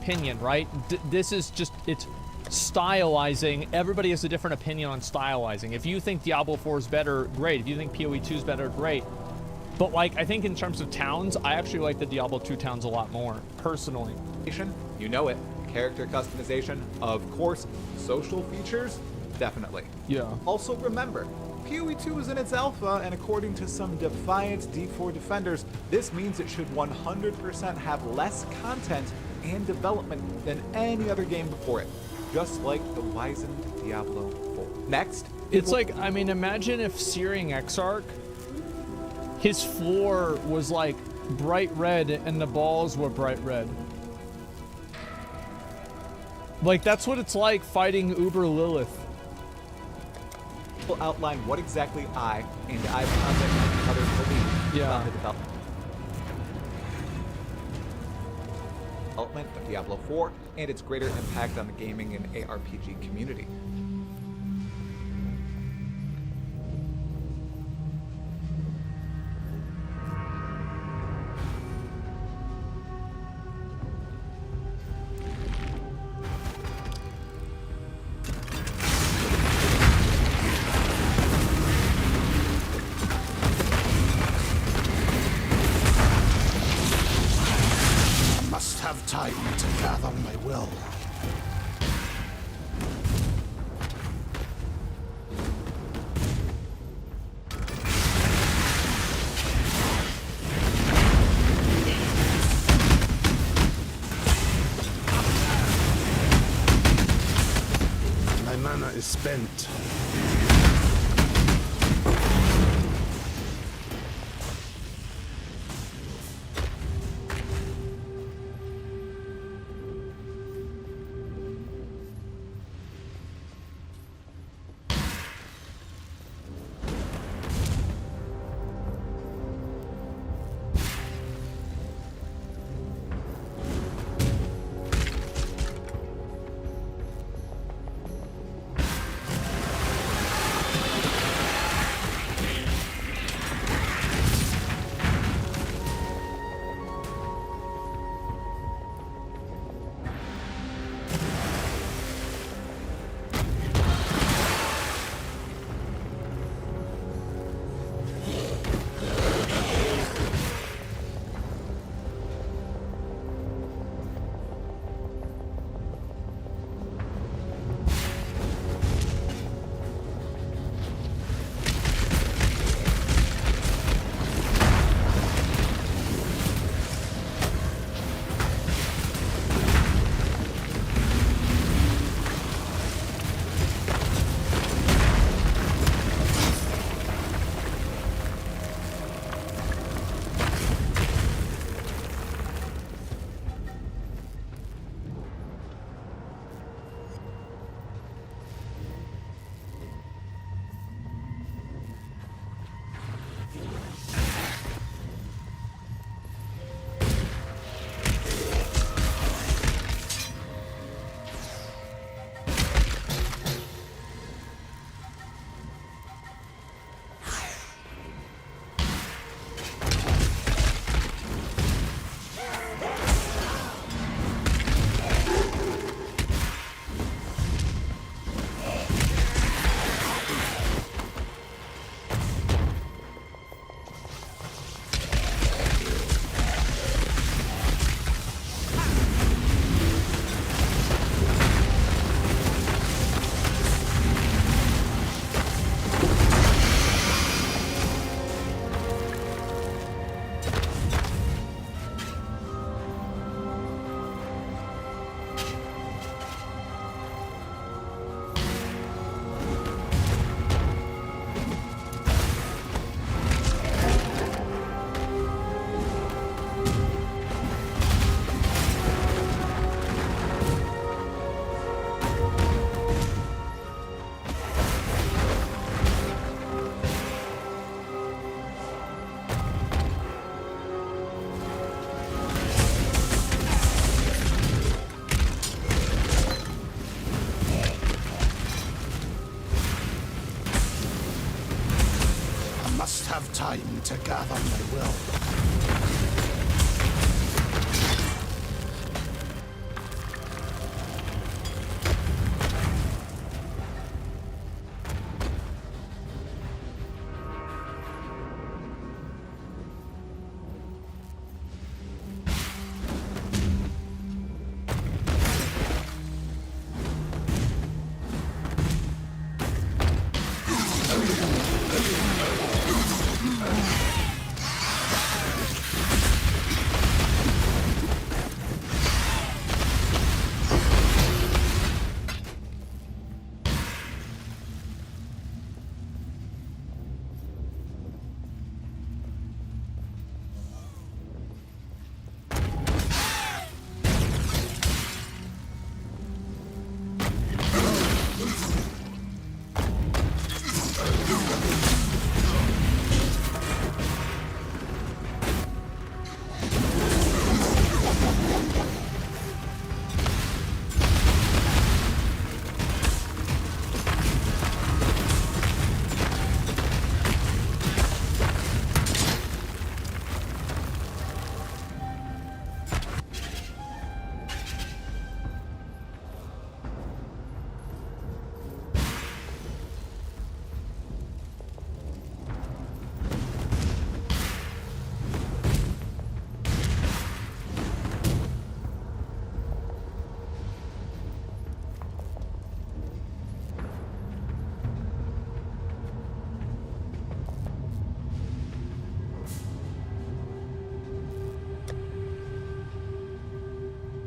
opinion, right? This is just, it's stylizing. Everybody has a different opinion on stylizing. If you think Diablo 4 is better, great. If you think PoE 2 is better, great. But like, I think in terms of towns, I actually like the Diablo 2 towns a lot more, personally. You know it. Character customization, of course. Social features, definitely. Yeah. Also remember, PoE 2 is in its alpha, and according to some defiant D4 defenders, this means it should 100% have less content and development than any other game before it, just like the wizened Diablo 4. Next, it's like, I mean, imagine if Searing Exarch, his floor was like bright red and the balls were bright red. Like, that's what it's like fighting Uber Lilith. Will outline what exactly I and I've contacted others believe about the development of Diablo 4 and its greater impact on the gaming and ARPG community. Time to gather my will. My mana is spent. Have time to gather my will.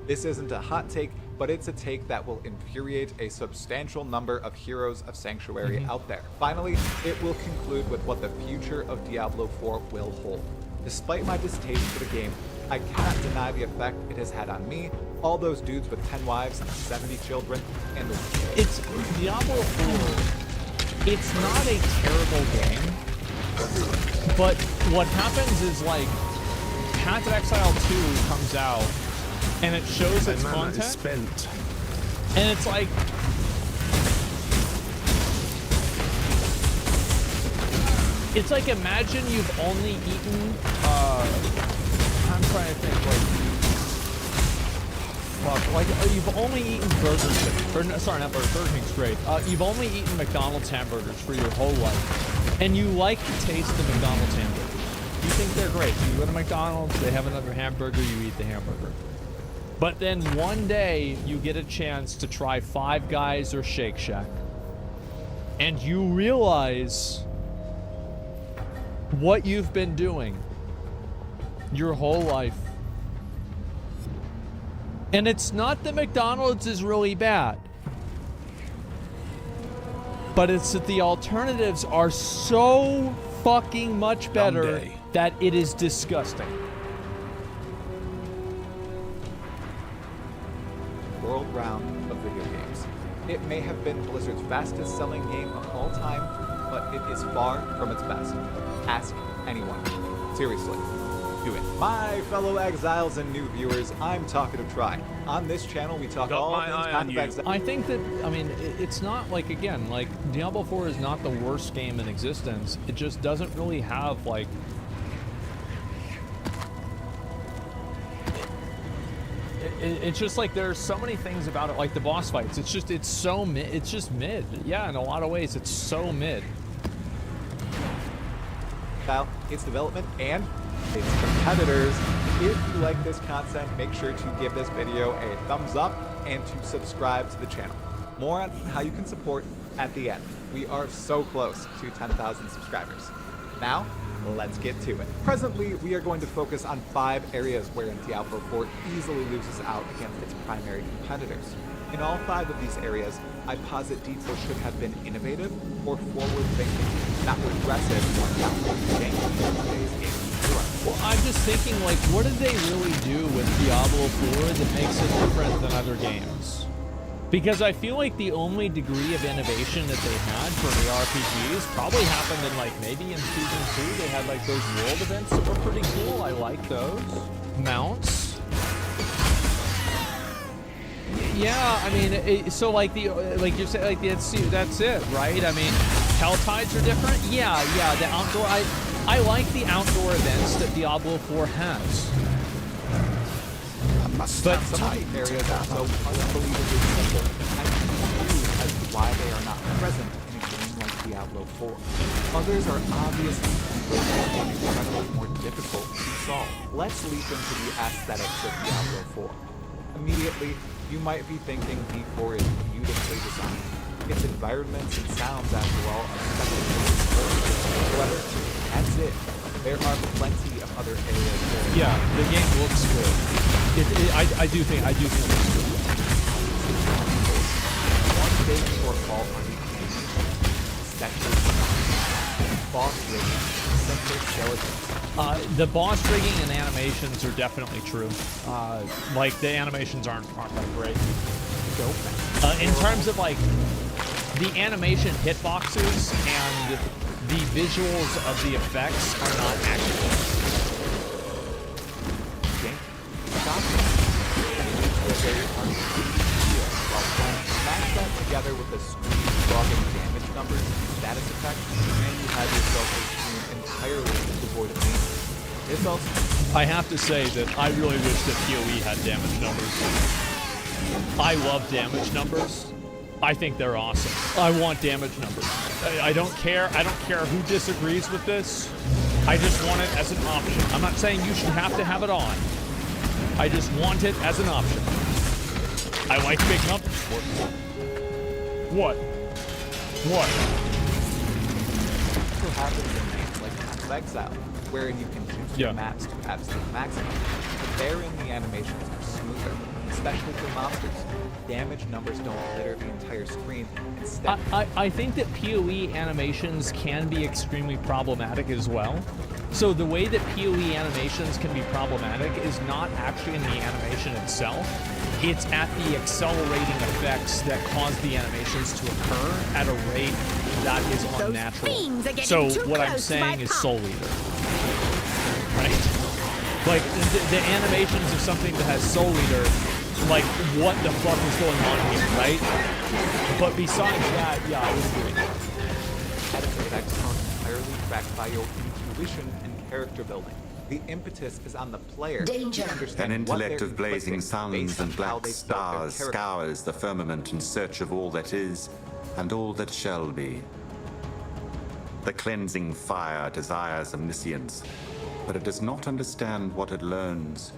This isn't a hot take, but it's a take that will infuriate a substantial number of heroes of Sanctuary out there. Finally, it will conclude with what the future of Diablo 4 will hold. Despite my distaste for the game, I cannot deny the effect it has had on me, all those dudes with 10 wives, 70 children, and the... It's Diablo 4. It's not a terrible game, but what happens is, like, Path of Exile 2 comes out, and it shows its content, spent. and it's like, imagine you've only eaten, I'm trying to think, you've only eaten Burger King, or no, sorry, not Burger King's great. You've only eaten McDonald's hamburgers for your whole life, and you like the taste of McDonald's hamburgers. You think they're great. So you go to McDonald's, they have another hamburger, you eat the hamburger. But then one day, you get a chance to try Five Guys or Shake Shack, and you realize what you've been doing your whole life. And it's not that McDonald's is really bad, but it's that the alternatives are so fucking much better that it is disgusting. World round of video games. It may have been Blizzard's fastest selling game of all time, but it is far from its best. Ask anyone. Seriously. Do it. My fellow exiles and new viewers, I'm Talkative Try. On this channel, we talk all things Path of Exile. I think that, I mean, it's not like, again, like, Diablo 4 is not the worst game in existence. It just doesn't really have, like, it's just like there's so many things about it, like the boss fights. It's just mid. Yeah, in a lot of ways, it's so mid. Its development and its competitors. If you like this content, make sure to give this video a thumbs up and to subscribe to the channel. More on how you can support at the end. We are so close to 10,000 subscribers. Now, let's get to it. Presently, we are going to focus on 5 areas wherein Diablo 4 easily loses out against its primary competitors. In all 5 of these areas, I posit Diablo should have been innovative or forward-thinking, not regressive or not janky in today's game. Well, I'm just thinking, like, what did they really do with Diablo 4 that makes it different than other games? Because I feel like the only degree of innovation that they had for the RPGs probably happened in, like, maybe in Season 2, they had, like, those world events that were pretty cool. I like those. Mounts. Yeah, I mean, so, like, like you said, like, that's it, right? I mean, Helltides are different? Yeah, the outdoor, I like the outdoor events that Diablo 4 has. But some of the areas are so unbelievably simple, I'm confused as to why they are not present in a game like Diablo 4. Others are obviously incredibly more difficult to solve. Let's leap into the aesthetics of Diablo 4. Immediately, you might be thinking D4 is beautifully designed. Its environments and sounds, after all, are spectacular. However, that's it. There are plenty of other areas where... Yeah, the game looks good. I do think it looks good. One big shortfall on the game. That's boss rigging, simple skeletons. The boss rigging and animations are definitely true. Like, the animations aren't that great. In terms of, like, the animation hitboxes and the visuals of the effects are not accurate. Match that together with the screen logging damage numbers and status effects, and you have yourself a screen entirely devoid of meaning. This also... I have to say that I really wish that PoE had damage numbers. I love damage numbers. I think they're awesome. I want damage numbers. I don't care. I don't care who disagrees with this. I just want it as an option. I'm not saying you should have to have it on. I just want it as an option. I like big numbers. What? What happens in games like Path of Exile, wherein you can choose your maps to absolute maximum, but therein the animations are smoother, especially for monsters. Damage numbers don't litter the entire screen. Instead, I think that PoE animations can be extremely problematic as well. So the way that PoE animations can be problematic is not actually in the animation itself. It's at the accelerating effects that cause the animations to occur at a rate that is unnatural. So what I'm saying is Soul Eater. Right? Like, the animations of something that has Soul Eater, like, what the fuck is going on here, right? But besides that, yeah, I would agree. effects are entirely tracked by your intuition and character building. The impetus is on the player. Danger. To understand An what intellect they're of blazing inflicting suns based on and how black they built their stars character. scours the firmament in search of all that is and all that shall be. The cleansing fire desires omniscience, but it does not understand what it learns,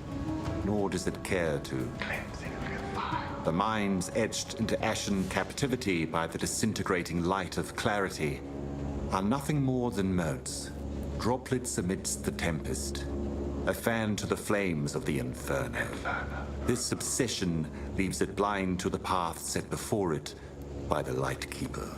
nor does it care to. The minds etched into ashen captivity by the disintegrating light of clarity are nothing more than motes, droplets amidst the tempest, a fan to the flames of the inferno. This obsession leaves it blind to the path set before it by the Light Keeper.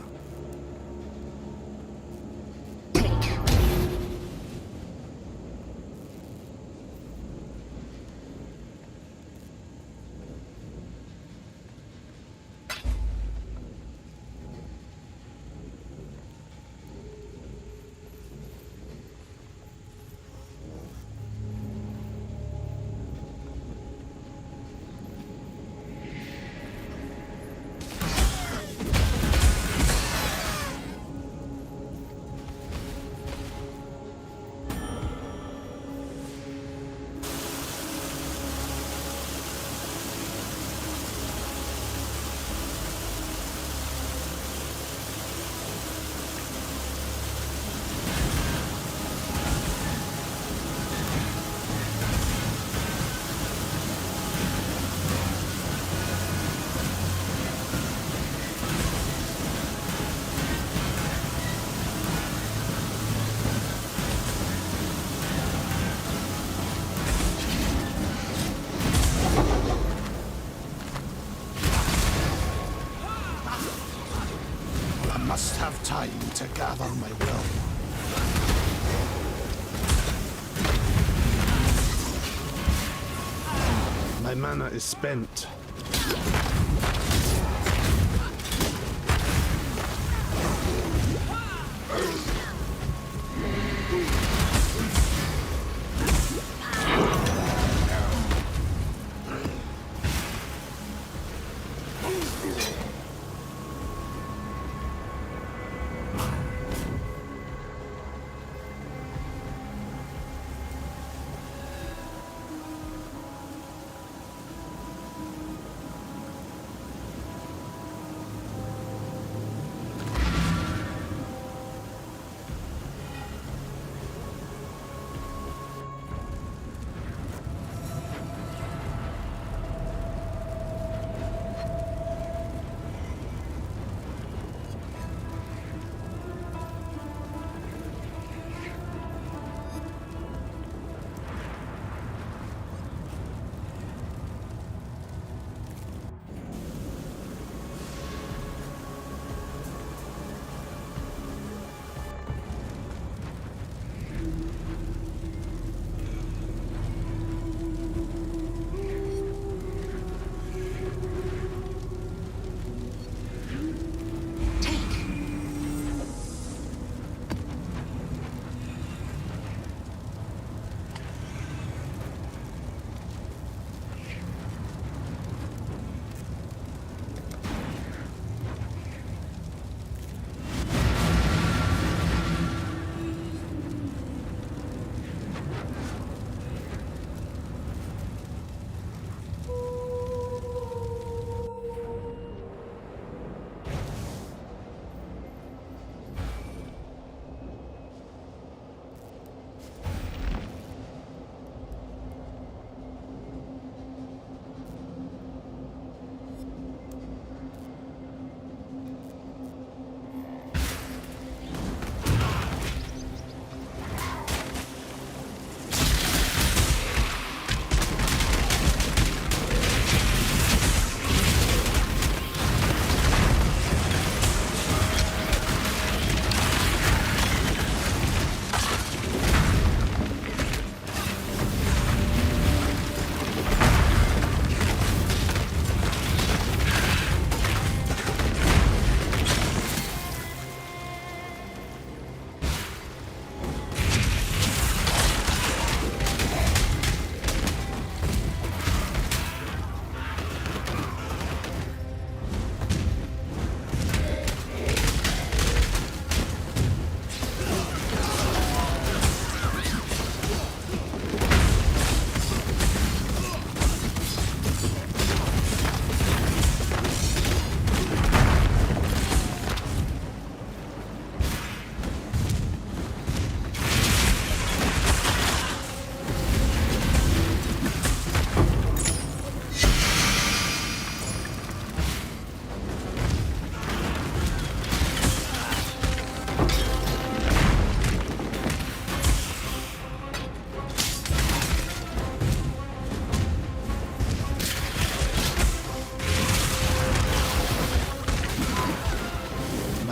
I must have time to gather my will. My mana is spent.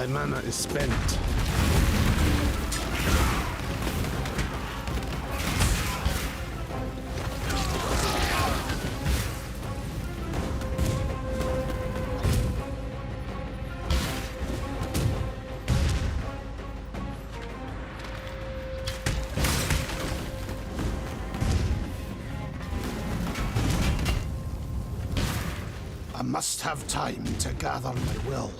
mana is spent. I must have time to gather my will.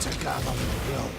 To gather my will.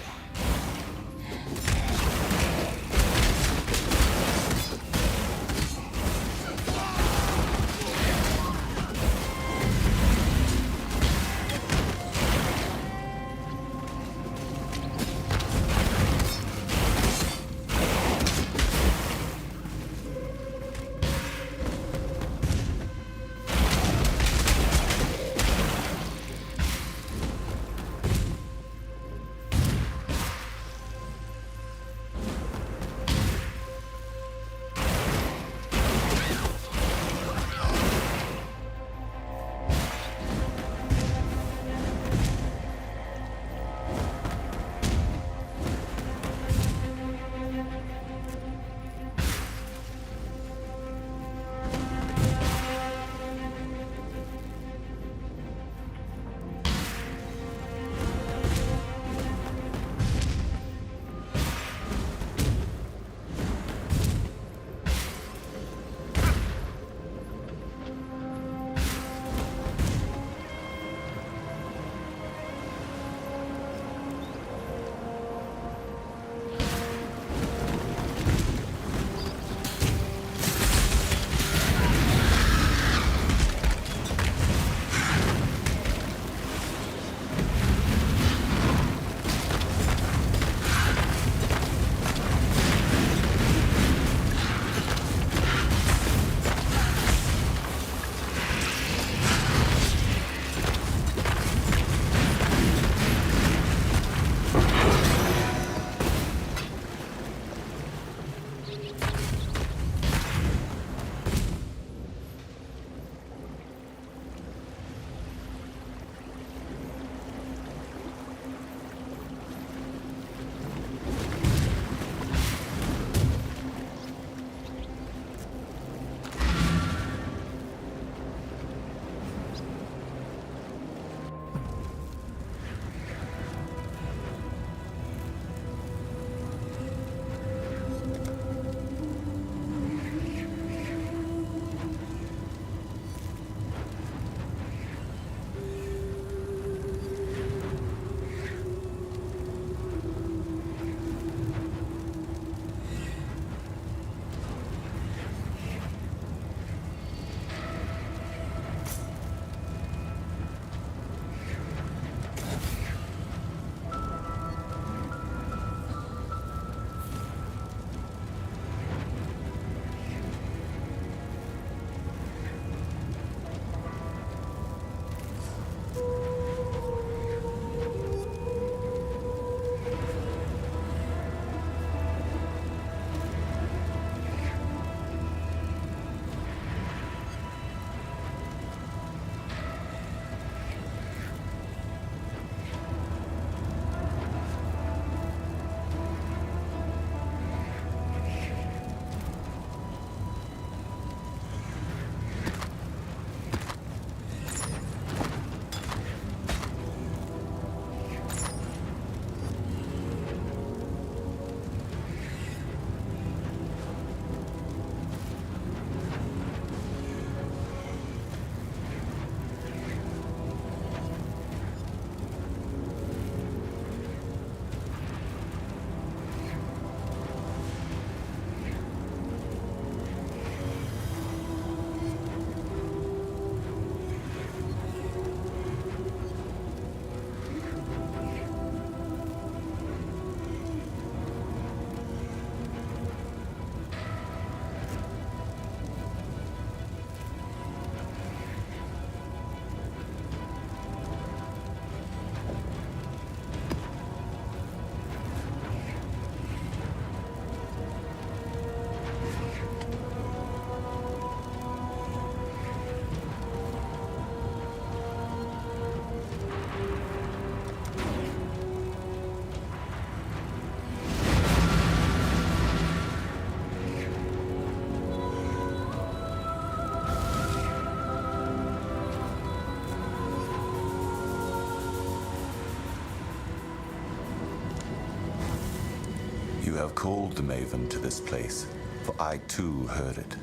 have called the Maven to this place, for I too heard it.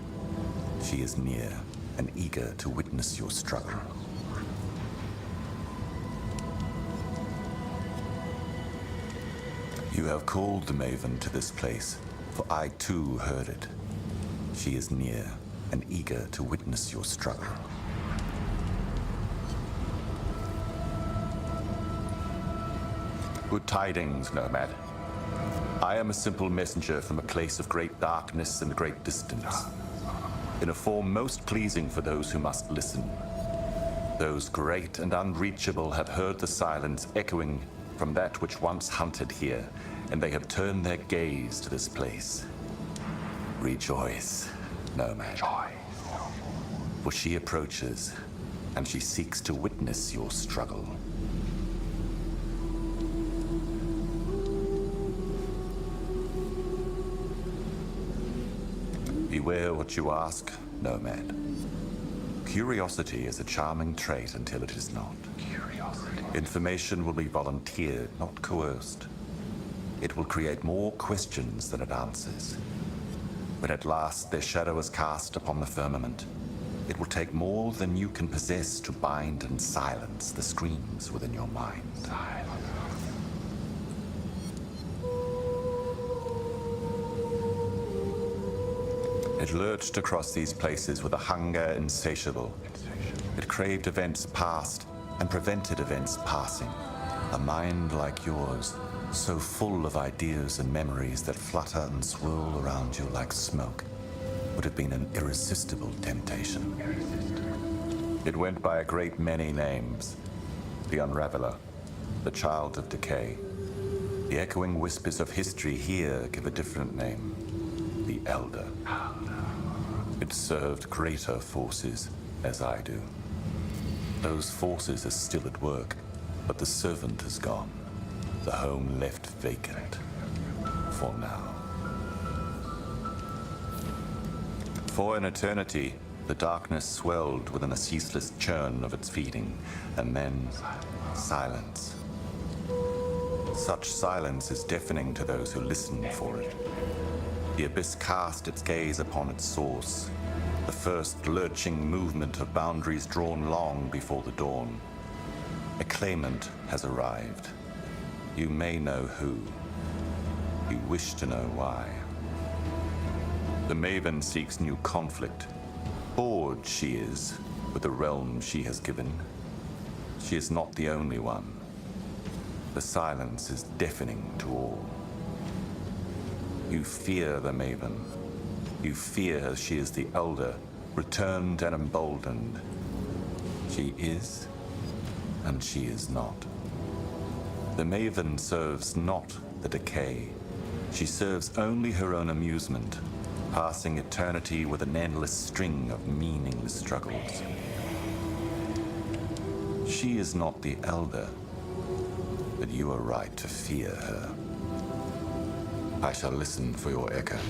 She is near and eager to witness your struggle. You have called the Maven to this place, for I too heard it. She is near and eager to witness your struggle. Good tidings, Nomad. I am a simple messenger from a place of great darkness and great distance, in a form most pleasing for those who must listen. Those great and unreachable have heard the silence echoing from that which once hunted here, and they have turned their gaze to this place. Rejoice, Nomad. For she approaches, and she seeks to witness your struggle. Beware what you ask, Nomad. Curiosity is a charming trait until it is not. Information will be volunteered, not coerced. It will create more questions than it answers. When at last their shadow is cast upon the firmament, it will take more than you can possess to bind and silence the screams within your mind. It lurched across these places with a hunger insatiable. It craved events past and prevented events passing. A mind like yours, so full of ideas and memories that flutter and swirl around you like smoke, would have been an irresistible temptation. It went by a great many names. The Unraveler, the Child of Decay. The echoing whispers of history here give a different name. The Elder. It served greater forces, as I do. Those forces are still at work, but the servant is gone. The home left vacant. For now. For an eternity, the darkness swelled within a ceaseless churn of its feeding, and then silence. Such silence is deafening to those who listen for it. The abyss cast its gaze upon its source, the first lurching movement of boundaries drawn long before the dawn. A claimant has arrived. You may know who. You wish to know why. The Maven seeks new conflict. Bored she is with the realm she has given. She is not the only one. The silence is deafening to all. You fear the Maven. You fear she is the Elder, returned and emboldened. She is, and she is not. The Maven serves not the Decay. She serves only her own amusement, passing eternity with an endless string of meaningless struggles. She is not the Elder, but you are right to fear her. I shall listen for your echoes.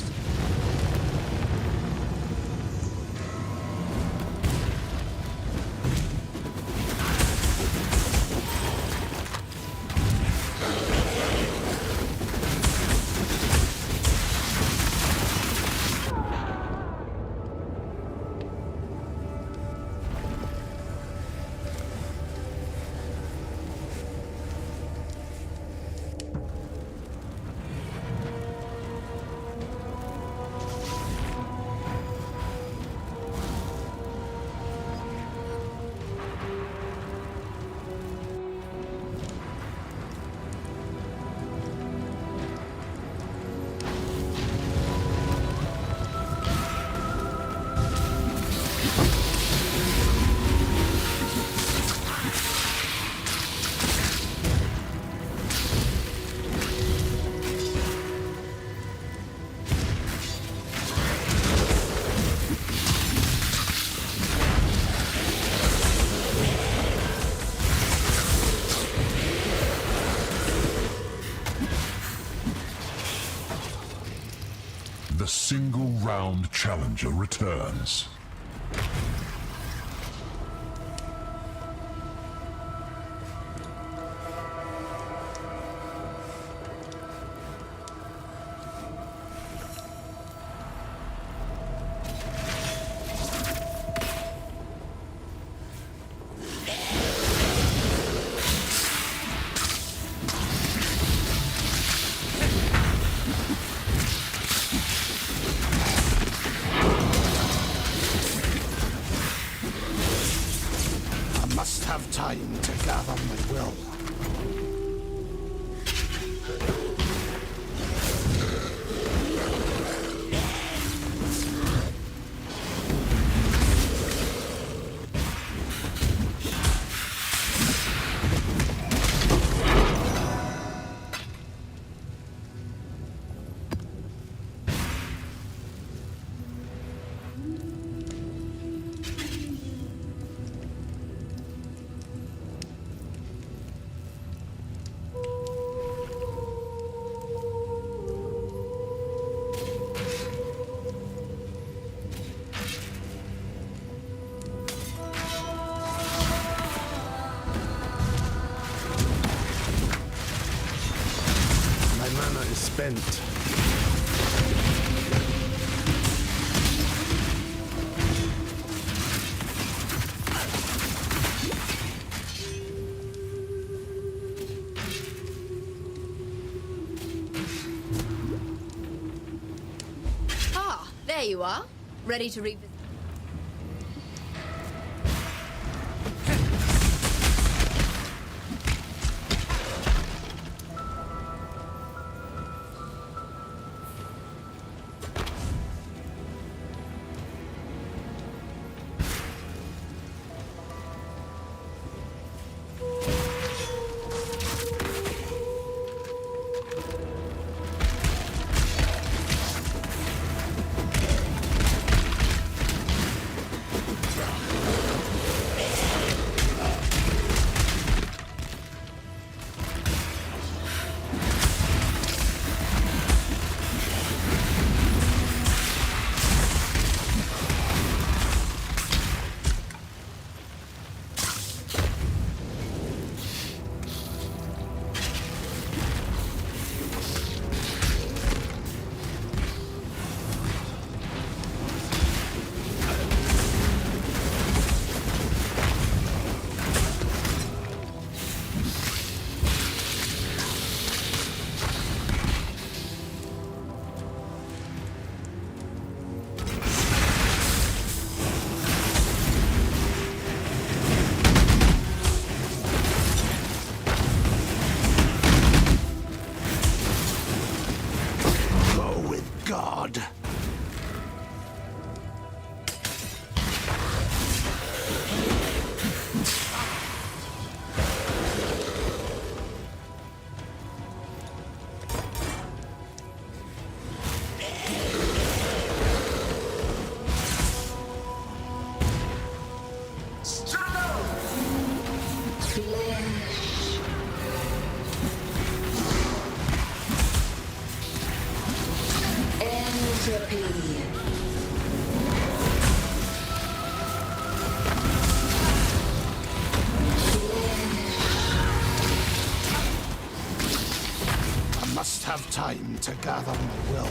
The single-round challenger returns. time to gather my will. My mana is spent. Ah, there you are. Ready to revisit. Go with God. I must have time to gather my will.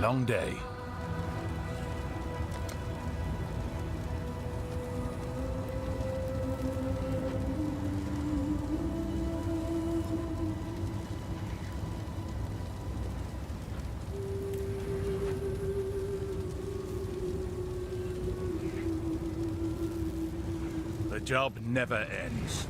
Long day. The job never ends.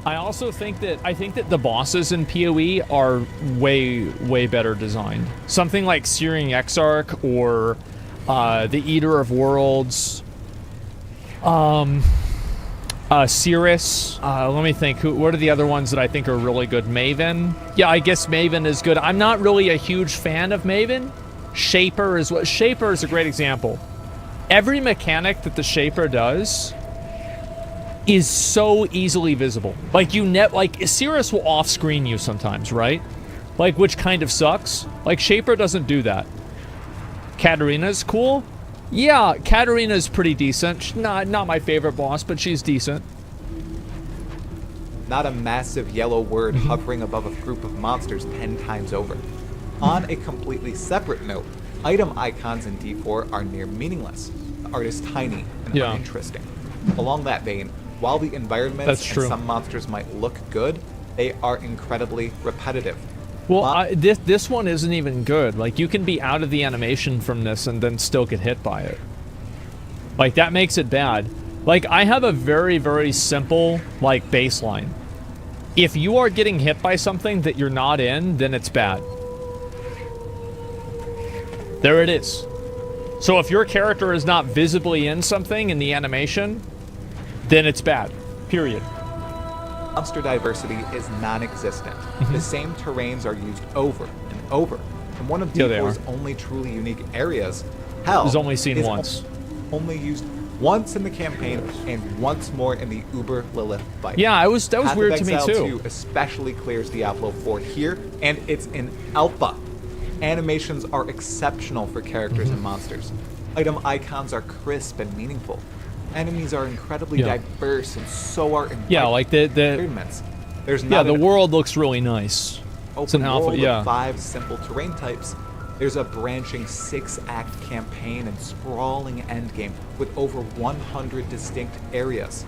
I also think that the bosses in PoE are way better designed. Something like Searing Exarch or the Eater of Worlds, Cirrus. Let me think. What are the other ones that I think are really good? Maven. Yeah, I guess Maven is good. I'm not really a huge fan of Maven. Shaper is a great example. Every mechanic that the Shaper does is so easily visible. Like Cirrus will off-screen you sometimes, right? Like, which kind of sucks. Like, Shaper doesn't do that. Katarina's cool. Yeah, Katarina's pretty decent. Not my favorite boss, but she's decent. Not a massive yellow word hovering above a group of monsters 10 times over. On a completely separate note, item icons in D4 are near meaningless. The art is tiny and uninteresting. Along that vein, while the environments and some monsters might look good, they are incredibly repetitive. Well, this one isn't even good. Like, you can be out of the animation from this and then still get hit by it. Like, that makes it bad. Like, I have a very, very simple, like, baseline. If you are getting hit by something that you're not in, then it's bad. There it is. So if your character is not visibly in something in the animation, then it's bad. Period. Monster diversity is non-existent. The same terrains are used over and over. And one of D4's only truly unique areas, hell, is only seen once. Only used once in the campaign and once more in the Uber Lilith fight. Yeah, that was weird to me Exile too. 2 especially clears Diablo 4 here, and it's in alpha. Animations are exceptional for characters and monsters. Item icons are crisp and meaningful. Enemies are incredibly diverse, and so are like the environments. There's not the world looks really nice. It's an alpha, of 5 simple terrain types. There's a branching 6-act campaign and sprawling endgame with over 100 distinct areas.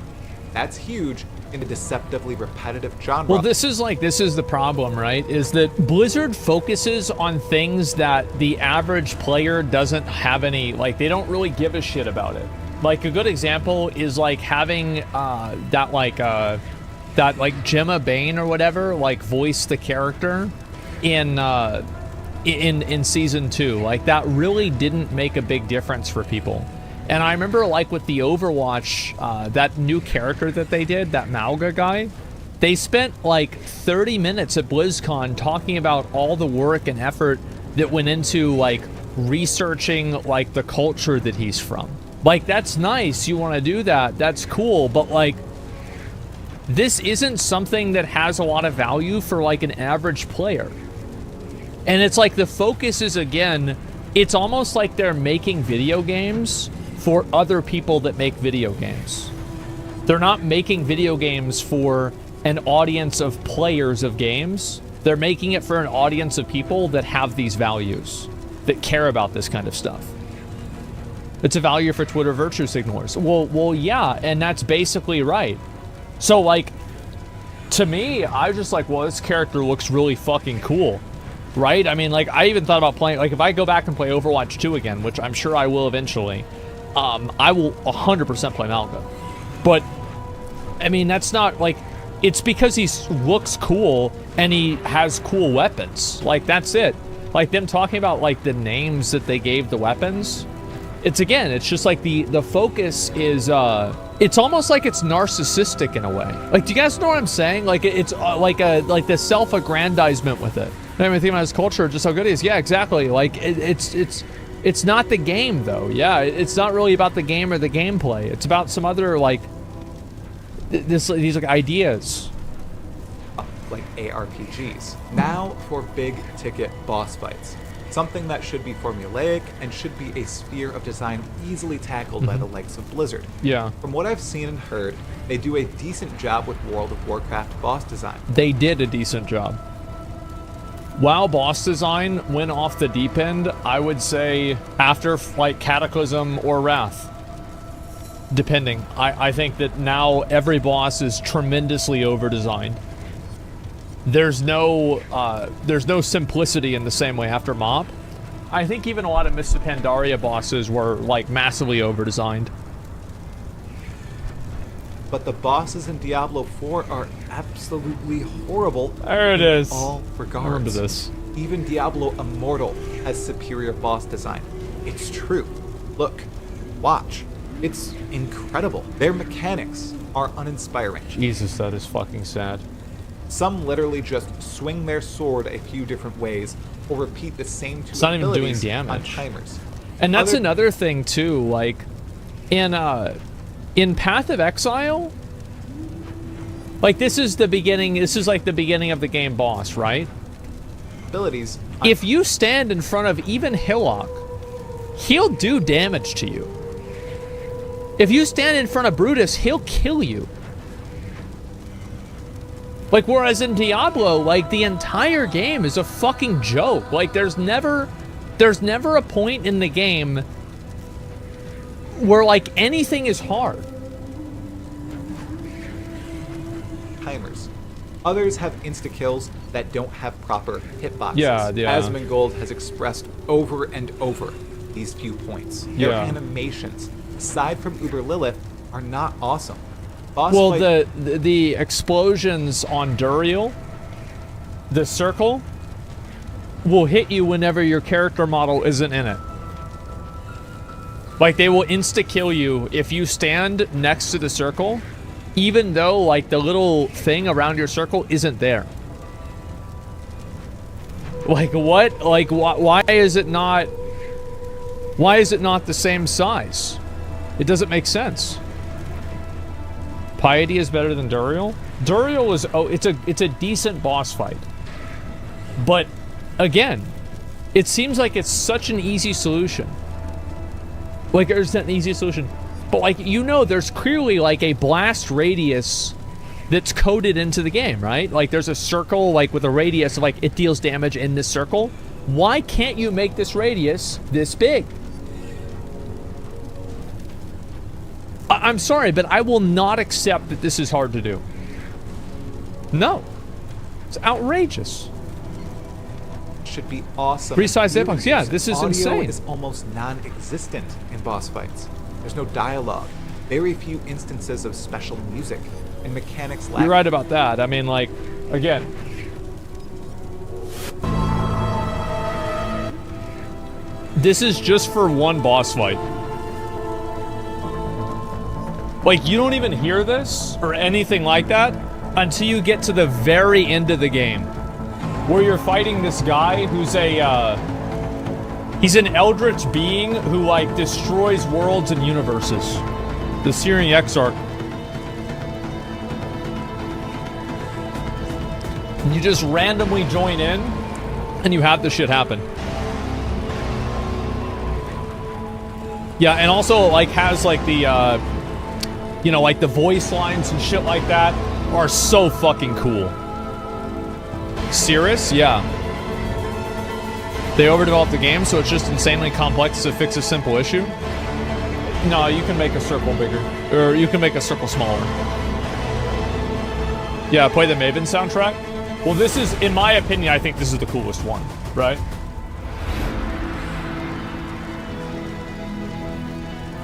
That's huge, in a deceptively repetitive genre. Well, this is the problem, right? Is that Blizzard focuses on things that the average player doesn't have any, like, they don't really give a shit about it. Like, a good example is, like, having that Gemma Bane or whatever, like, voice the character in season 2. Like, that really didn't make a big difference for people. And I remember, like, with the Overwatch, that new character that they did, that Mauga guy, they spent, like, 30 minutes at BlizzCon talking about all the work and effort that went into, like, researching, like, the culture that he's from. Like, that's nice. You want to do that. That's cool. But, like, this isn't something that has a lot of value for, like, an average player. And it's like the focus is, again, it's almost like they're making video games for other people that make video games. They're not making video games for an audience of players of games. They're making it for an audience of people that have these values, that care about this kind of stuff. It's a value for Twitter virtue signalers. Well, yeah, and that's basically right. So, like, to me, I was just like, well, this character looks really fucking cool. Right? I mean, like, I even thought about playing, like, if I go back and play Overwatch 2 again, which I'm sure I will eventually, I will 100% play Malga. But, I mean, that's not, like, it's because he looks cool and he has cool weapons. Like, that's it. Like, them talking about, like, the names that they gave the weapons, it's, again, it's just, like, the focus is, it's almost like it's narcissistic in a way. Like, do you guys know what I'm saying? Like, it's, like the self-aggrandizement with it. I mean, think about his culture, just how good he is. Yeah, exactly. Like, it's not the game, though. Yeah, it's not really about the game or the gameplay. It's about some other, like, these, like, ideas. Like ARPGs. Now for big-ticket boss fights. Something that should be formulaic and should be a sphere of design easily tackled by the likes of Blizzard. Yeah. From what I've seen and heard, they do a decent job with World of Warcraft boss design. They did a decent job. WoW boss design went off the deep end, I would say, after, like, Cataclysm or Wrath. Depending. I think that now every boss is tremendously over-designed. There's no simplicity in the same way after Mop. I think even a lot of Mists of Pandaria bosses were, like, massively over-designed. But the bosses in Diablo 4 are absolutely horrible. There it is. In all regards. Remember this. Even Diablo Immortal has superior boss design. It's true. Look, watch. It's incredible. Their mechanics are uninspiring. Jesus, that is fucking sad. Some literally just swing their sword a few different ways or repeat the same two It's not even doing abilities on damage. timers. And that's another thing too, like in Path of Exile, like, this is the beginning, this is like the beginning of the game boss, right? Abilities. If you stand in front of even Hillock, he'll do damage to you. If you stand in front of Brutus, he'll kill you. Like, whereas in Diablo, like, the entire game is a fucking joke. Like, there's never a point in the game where, like, anything is hard. Timers. Others have insta-kills that don't have proper hitboxes. Yeah. Asmongold has expressed over and over these few points. Their Yeah. animations, aside from Uber Lilith, are not awesome. Boss Well, fight- the explosions on Duriel, the circle, will hit you whenever your character model isn't in it. Like, they will insta-kill you if you stand next to the circle, even though, like, the little thing around your circle isn't there. Like, what? Like, why is it not... Why is it not the same size? It doesn't make sense. Piety is better than Duriel? Duriel is... Oh, it's a decent boss fight. But, again, it seems like it's such an easy solution. Like, there's an easy solution. But, like, you know, there's clearly, like, a blast radius that's coded into the game, right? Like, there's a circle, like, with a radius of, like, it deals damage in this circle. Why can't you make this radius this big? I'm sorry, but I will not accept that this is hard to do. No. It's outrageous. Should be awesome. Resized hitbox. Yeah, this is Audio insane. is almost non-existent in boss fights. There's no dialogue. Very few instances of special music, and mechanics lack. You're right about that. I mean, like, again. This is just for one boss fight. Like, you don't even hear this or anything like that until you get to the very end of the game, where you're fighting this guy who's he's an eldritch being who, like, destroys worlds and universes. The Syrian Exarch. You just randomly join in, and you have the shit happen. Yeah, and also, like, has, like, the, you know, like, the voice lines and shit like that are so fucking cool. Cirrus? Yeah. They overdeveloped the game, so it's just insanely complex to fix a simple issue. No, you can make a circle bigger. Or you can make a circle smaller. Yeah, play the Maven soundtrack. Well, this is, in my opinion, I think this is the coolest one, right?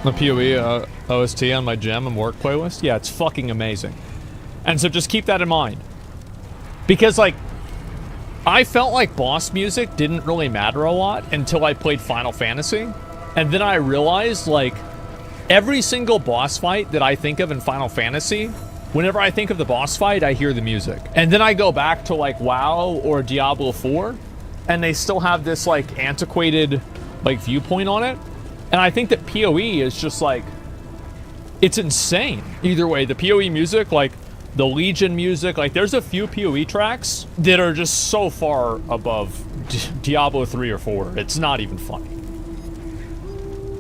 The PoE OST on my gem and work playlist. Yeah, it's fucking amazing. And so just keep that in mind. Because, like, I felt like boss music didn't really matter a lot until I played Final Fantasy. And then I realized, like, every single boss fight that I think of in Final Fantasy, whenever I think of the boss fight, I hear the music. And then I go back to, like, WoW or Diablo 4, and they still have this, like, antiquated, like, viewpoint on it. And I think that PoE is just, like, it's insane. Either way, the PoE music, like, the Legion music, like, there's a few PoE tracks that are just so far above Diablo 3 or 4. It's not even funny.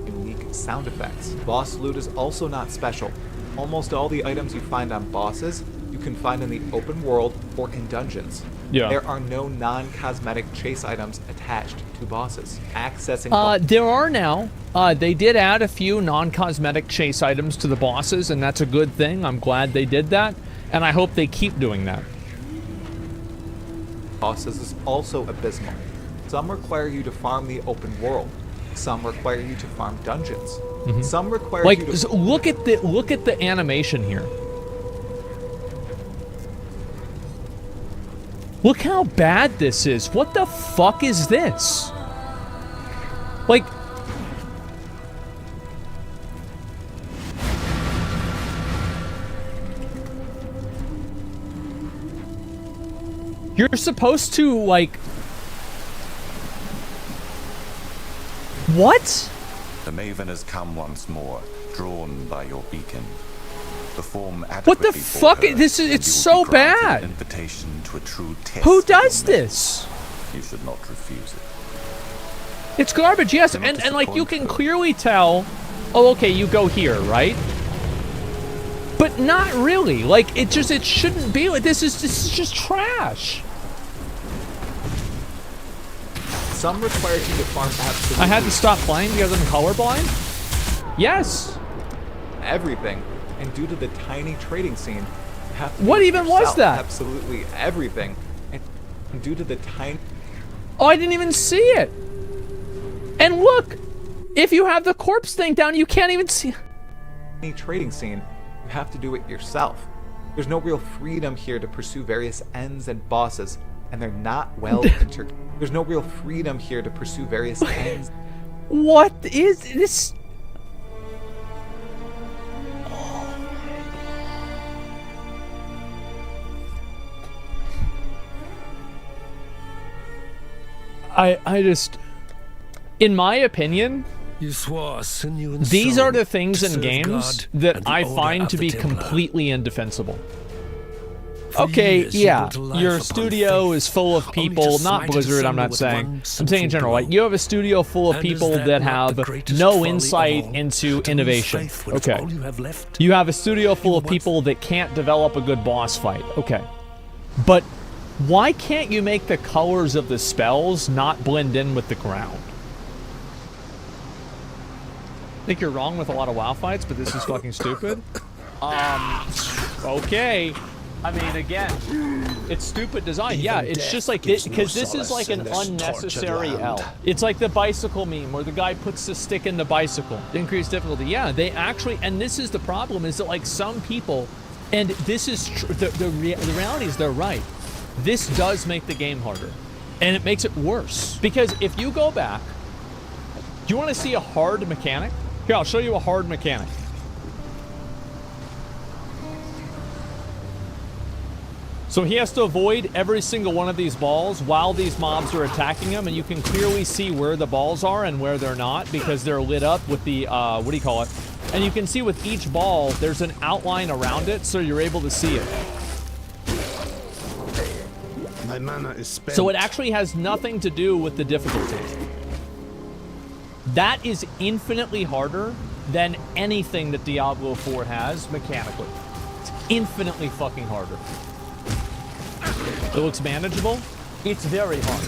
Unique sound effects. Boss loot is also not special. Almost all the items you find on bosses, you can find in the open world or in dungeons. Yeah. There are no non-cosmetic chase items attached to bosses. Accessing there are now. They did add a few non-cosmetic chase items to the bosses, and that's a good thing. I'm glad they did that, and I hope they keep doing that. Bosses is also abysmal. Some require you to farm the open world. Some require you to farm dungeons. Some require Like, you to... look at the animation here. Look how bad this is. What the fuck is this? Like... You're supposed to, like... What? The Maven has come once more, drawn by your beacon. Perform What the adequately for fuck? her, This is, and it's you so will be granted bad. an invitation to a true test Who of your does metal. this? You should not refuse it. It's garbage, yes, They're not and like you can disappointed. clearly tell. Oh, okay, you go here, right? But not really. Like it shouldn't be like this. Is just trash. Some require you to farm absolutely I had to stop playing because I'm colorblind. Yes. everything. And due to the tiny trading scene, you have to What do it even was yourself. that? Absolutely everything. And due to the tiny Oh, I didn't even see it. And look, if you have the corpse thing down, you can't even see. trading scene, you have to do it yourself. There's no real freedom here to pursue various ends and bosses, and they're not well There's no real freedom here to pursue various ends. What is this? I just, in my opinion, You swore sinew and these soul are the things to in serve games God that and the I order find of to the be Templar. completely indefensible. For Okay, years you yeah, built a life your upon studio faith, is full of only to people, not smite it Blizzard, I'm asunder not with saying. one I'm saying in sinful general, like, blow. you have a studio full of And is people that that not have the greatest no folly of insight all, into to lose innovation. faith when it's Okay. all you have left? You have a studio full of once- people that can't develop a good boss fight. Okay. But why can't you make the colors of the spells not blend in with the ground? I think you're wrong with a lot of WoW fights, but this is fucking stupid. Okay. I mean, again, it's stupid design. Yeah, it's death just like gives this, because no this is like solace an in this unnecessary tortured L. land. It's like the bicycle meme where the guy puts the stick in the bicycle. Increased difficulty. Yeah, they actually, and this is the problem, is that like some people, and this is the reality is they're right. This does make the game harder, and it makes it worse. Because if you go back, do you want to see a hard mechanic? Here, I'll show you a hard mechanic. So he has to avoid every single one of these balls while these mobs are attacking him, and you can clearly see where the balls are and where they're not because they're lit up with the, what do you call it? And you can see with each ball, there's an outline around it, so you're able to see it. My mana is spent. So it actually has nothing to do with the difficulty. That is infinitely harder than anything that Diablo 4 has mechanically. It's infinitely fucking harder. It looks manageable. It's very hard.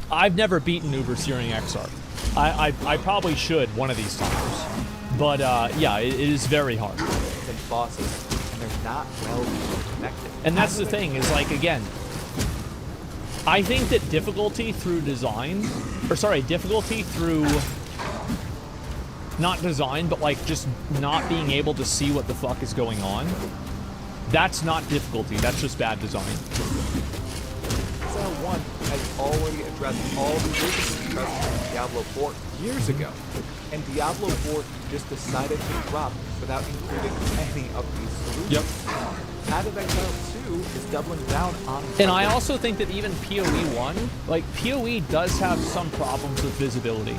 I've never beaten Noob or Searing XR. I probably should one of these times. But yeah, it is very hard. And bosses, and they're not well connected. And that's the thing, is like, again, I think that difficulty through design, or sorry, difficulty through, not design, but like just not being able to see what the fuck is going on, that's not difficulty, that's just bad design. Cell 1 has already addressed all the issues present in Diablo 4 years ago, and Diablo 4 just decided to drop without including any of these solutions. Yep. Path of Exile 2 is doubling down on... And I also think that even PoE 1, like PoE does have some problems with visibility.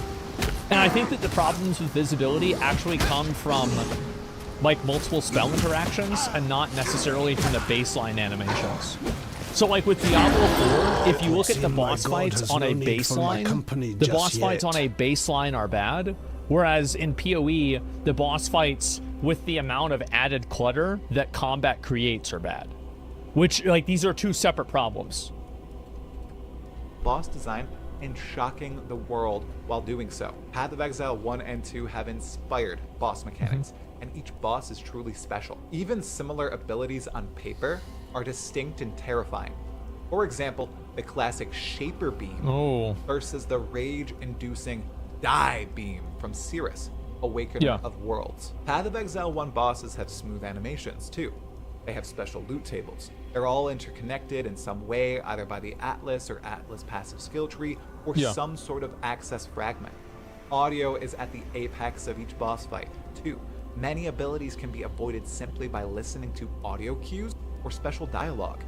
And I think that the problems with visibility actually come from like multiple spell interactions and not necessarily from the baseline animations. So like with Diablo 4, if you look at the boss fights on a baseline, the boss fights on a baseline are bad. Whereas in PoE, the boss fights with the amount of added clutter that combat creates are bad. Which, like, these are two separate problems. boss design and shocking the world while doing so. Path of Exile 1 and 2 have inspired boss mechanics, and each boss is truly special. Even similar abilities on paper are distinct and terrifying. For example, the classic Shaper Beam versus the rage-inducing Die Beam from Cirrus, Awakener of Worlds. Path of Exile 1 bosses have smooth animations too. They have special loot tables. They're all interconnected in some way, either by the Atlas or Atlas passive skill tree, or some sort of access fragment. Audio is at the apex of each boss fight, too. Many abilities can be avoided simply by listening to audio cues or special dialogue.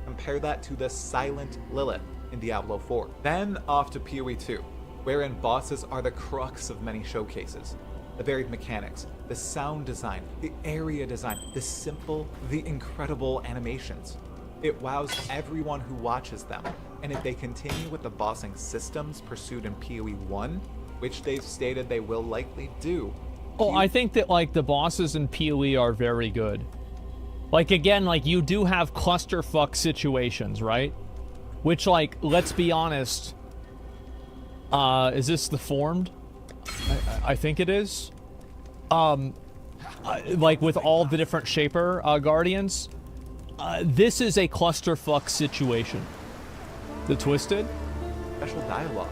Compare that to the Silent Lilith in Diablo 4. Then off to PoE 2, wherein bosses are the crux of many showcases. The varied mechanics, the sound design, the area design, the simple, the incredible animations. It wows everyone who watches them, and if they continue with the bossing systems pursued in PoE 1, which they've stated they will likely do. Oh, I think that, like, the bosses in PoE are very good. Like, again, like, you do have clusterfuck situations, right? Which, like, let's be honest, is this the Formed? I think it is. Like with all the different Shaper Guardians, this is a clusterfuck situation. The Twisted? Special dialogue.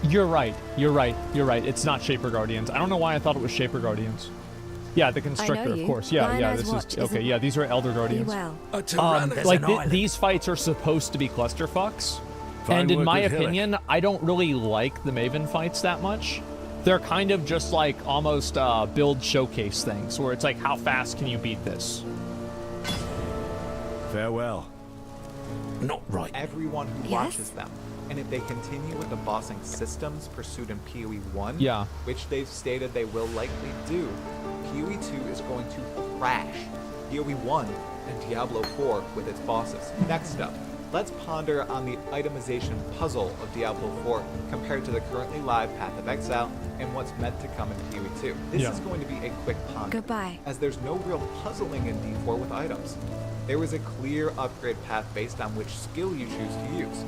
You're right. You're right. You're right. It's not Shaper Guardians. I don't know why I thought it was Shaper Guardians. Yeah, the Constrictor, of course. Yeah, yeah. This is okay. Yeah, these are Elder Guardians. Like these fights are supposed to be clusterfucks. And in my opinion, I don't really like the Maven fights that much. They're kind of just like almost build showcase things, where it's like, how fast can you beat this? Farewell. Not right. Everyone who watches them. And if they continue with the bossing systems pursued in PoE 1, which they've stated they will likely do, PoE 2 is going to crash PoE 1 and Diablo 4 with its bosses. Next up, let's ponder on the itemization puzzle of Diablo 4 compared to the currently live Path of Exile and what's meant to come in PoE 2. This is going to be a quick ponder, as there's no real puzzling in D4 with items. There is a clear upgrade path based on which skill you choose to use.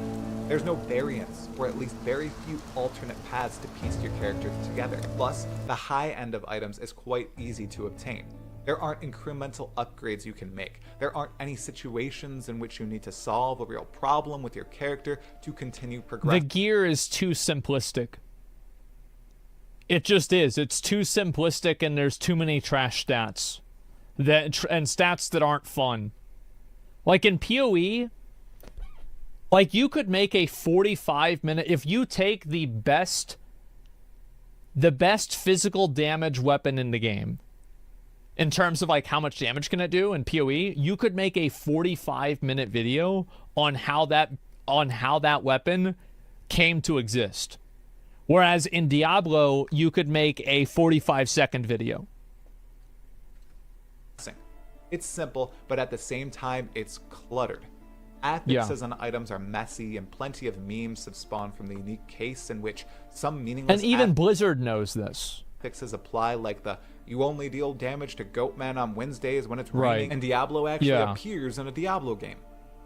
There's no variance, or at least very few alternate paths to piece your character together. Plus, the high end of items is quite easy to obtain. There aren't incremental upgrades you can make. There aren't any situations in which you need to solve a real problem with your character to continue The progressing. gear is too simplistic. It just is. It's too simplistic, and there's too many trash stats and stats that aren't fun. Like in PoE, like you could make a 45-minute, if you take the best physical damage weapon in the game, in terms of like how much damage can it do in PoE, you could make a 45-minute video on how that weapon came to exist. Whereas in Diablo, you could make a 45-second video. It's simple, but at the same time, it's cluttered. Affixes on items are messy, and plenty of memes have spawned from the unique case in which some meaningless And even Blizzard knows this. affixes apply, like the "you only deal damage to Goatman on Wednesdays when it's Right. raining," and Diablo actually Yeah. appears in a Diablo game.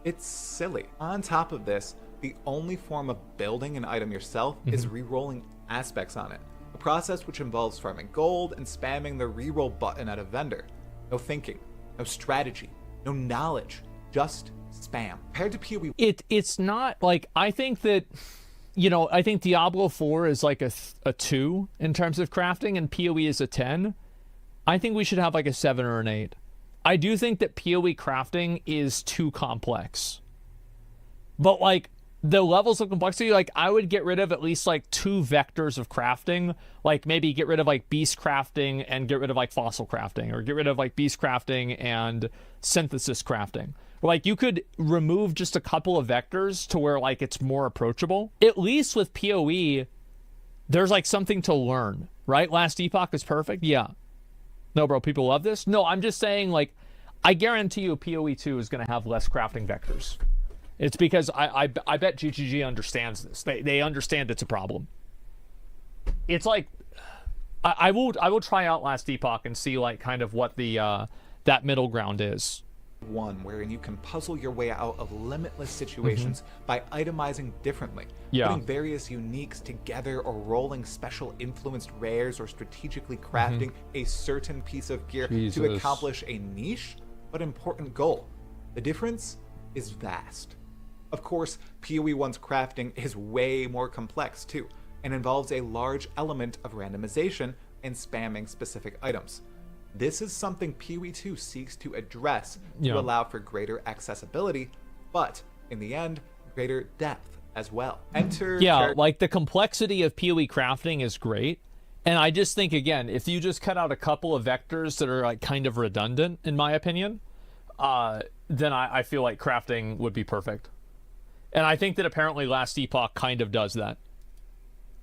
It's silly. On top of this, the only form of building an item yourself is re-rolling aspects on it, a process which involves farming gold and spamming the re-roll button at a vendor. No thinking, no strategy, no knowledge, just spam. Compared to PoE, It's not like, I think that, you know, I think Diablo 4 is like a 2 in terms of crafting, and PoE is a 10. I think we should have like a 7 or an 8. I do think that PoE crafting is too complex. But like the levels of complexity, like I would get rid of at least like 2 vectors of crafting, like maybe get rid of like beast crafting and get rid of like fossil crafting, or get rid of like beast crafting and synthesis crafting. Like you could remove just a couple of vectors to where like it's more approachable. At least with PoE, there's like something to learn, right? Last Epoch is perfect. Yeah. No, bro, people love this. No, I'm just saying, like, I guarantee you PoE 2 is going to have less crafting vectors. It's because I bet GGG understands this. They understand it's a problem. It's like, I will try out Last Epoch and see like kind of what the that middle ground is. one wherein you can puzzle your way out of limitless situations by itemizing differently, Yeah. putting various uniques together, or rolling special influenced rares, or strategically crafting a certain piece of gear to Jesus. accomplish a niche but important goal. The difference is vast. Of course, PoE 1's crafting is way more complex too, and involves a large element of randomization and spamming specific items. This is something PoE 2 seeks to address to Yeah. allow for greater accessibility, but in the end, greater depth as well. Enter Yeah, like the complexity of PoE crafting is great. And I just think, again, if you just cut out a couple of vectors that are like kind of redundant, in my opinion, then I feel like crafting would be perfect. And I think that apparently Last Epoch kind of does that.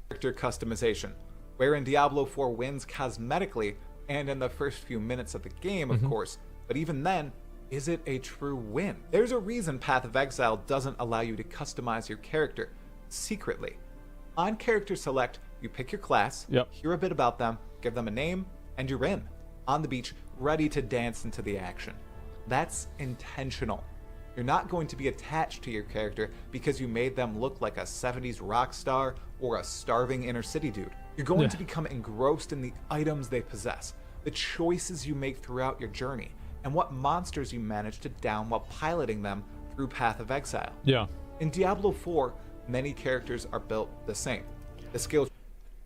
character customization, wherein Diablo 4 wins cosmetically and in the first few minutes of the game, of course, but even then, is it a true win? There's a reason Path of Exile doesn't allow you to customize your character secretly. On character select, you pick your class, Yep. hear a bit about them, give them a name, and you're in. On the beach, ready to dance into the action. That's intentional. You're not going to be attached to your character because you made them look like a 70s rock star or a starving inner city dude. You're going to become engrossed in the items they possess, the choices you make throughout your journey, and what monsters you manage to down while piloting them through Path of Exile. Yeah. In Diablo 4, many characters are built the same. The skills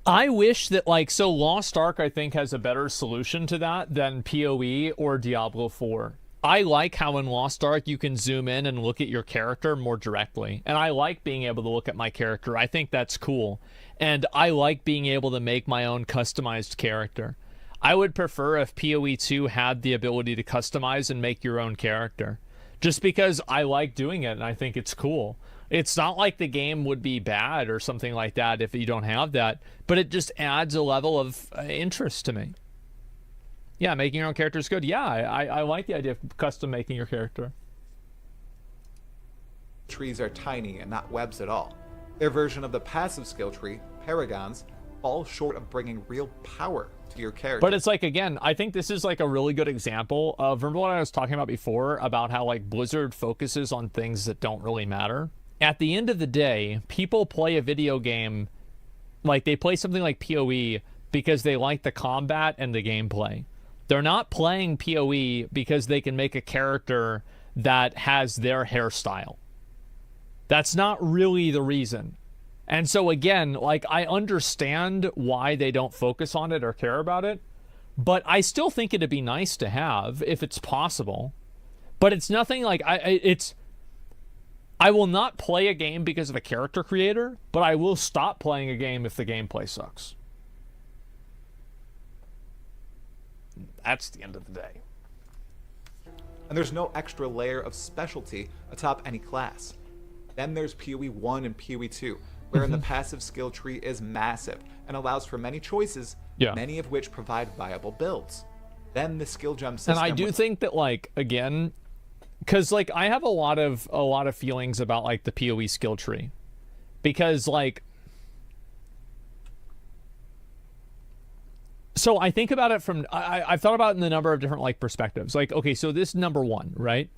I wish that, like, so Lost Ark, I think, has a better solution to that than PoE or Diablo 4. I like how in Lost Ark you can zoom in and look at your character more directly. And I like being able to look at my character. I think that's cool. And I like being able to make my own customized character. I would prefer if PoE 2 had the ability to customize and make your own character. Just because I like doing it and I think it's cool. It's not like the game would be bad or something like that if you don't have that, but it just adds a level of interest to me. Yeah, making your own character is good. Yeah, I like the idea of custom making your character. trees are tiny and not webs at all. Their version of the passive skill tree, Paragons, falls short of bringing real power to your character. But it's like, again, I think this is like a really good example of, remember what I was talking about before about how like Blizzard focuses on things that don't really matter? At the end of the day, people play a video game, like they play something like PoE because they like the combat and the gameplay. They're not playing PoE because they can make a character that has their hairstyle. That's not really the reason. And so again, like, I understand why they don't focus on it or care about it, but I still think it'd be nice to have if it's possible. But it's nothing like I will not play a game because of a character creator, but I will stop playing a game if the gameplay sucks. That's the end of the day. And there's no extra layer of specialty atop any class. Then there's PoE 1 and PoE 2, wherein the passive skill tree is massive and allows for many choices, many of which provide viable builds. Then the skill gem system. And I do think that, like, again, because, like, I have a lot of feelings about, like, the PoE skill tree, because, like, so I think about it from I've thought about it in a number of different, like, perspectives. Like, okay, so this number one, right?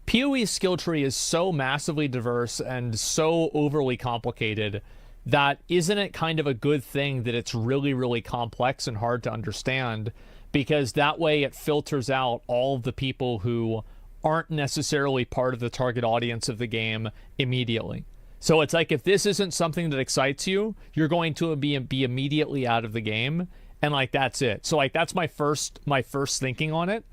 PoE's skill tree is so massively diverse and so overly complicated that isn't it kind of a good thing that it's really, really complex and hard to understand, because that way it filters out all of the people who aren't necessarily part of the target audience of the game immediately. So it's like, if this isn't something that excites you, you're going to be immediately out of the game, and, like, that's it. So, like, that's my first thinking on it.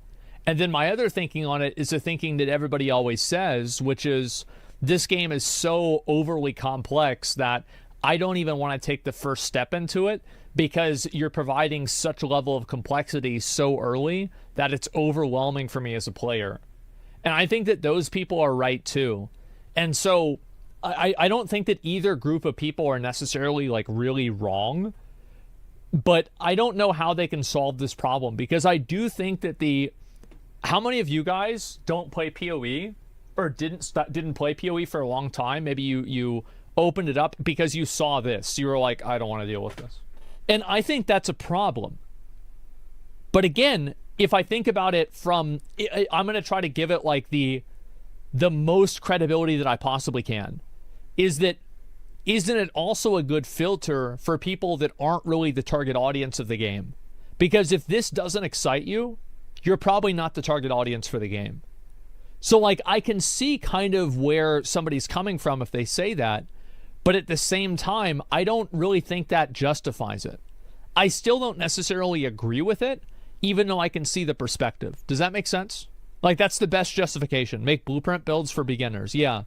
And then my other thinking on it is the thinking that everybody always says, which is, this game is so overly complex that I don't even want to take the first step into it, because you're providing such a level of complexity so early that it's overwhelming for me as a player. And I think that those people are right too. And so I don't think that either group of people are necessarily, like, really wrong, but I don't know how they can solve this problem, because I do think that how many of you guys don't play PoE or didn't play PoE for a long time? Maybe you opened it up because you saw this. You were like, I don't want to deal with this. And I think that's a problem. But again, if I think about it from, I'm going to try to give it, like, the most credibility that I possibly can, is that, isn't it also a good filter for people that aren't really the target audience of the game? Because if this doesn't excite you, you're probably not the target audience for the game. So, like, I can see kind of where somebody's coming from if they say that, but at the same time, I don't really think that justifies it. I still don't necessarily agree with it, even though I can see the perspective. Does that make sense? Like, that's the best justification. Make blueprint builds for beginners. Yeah.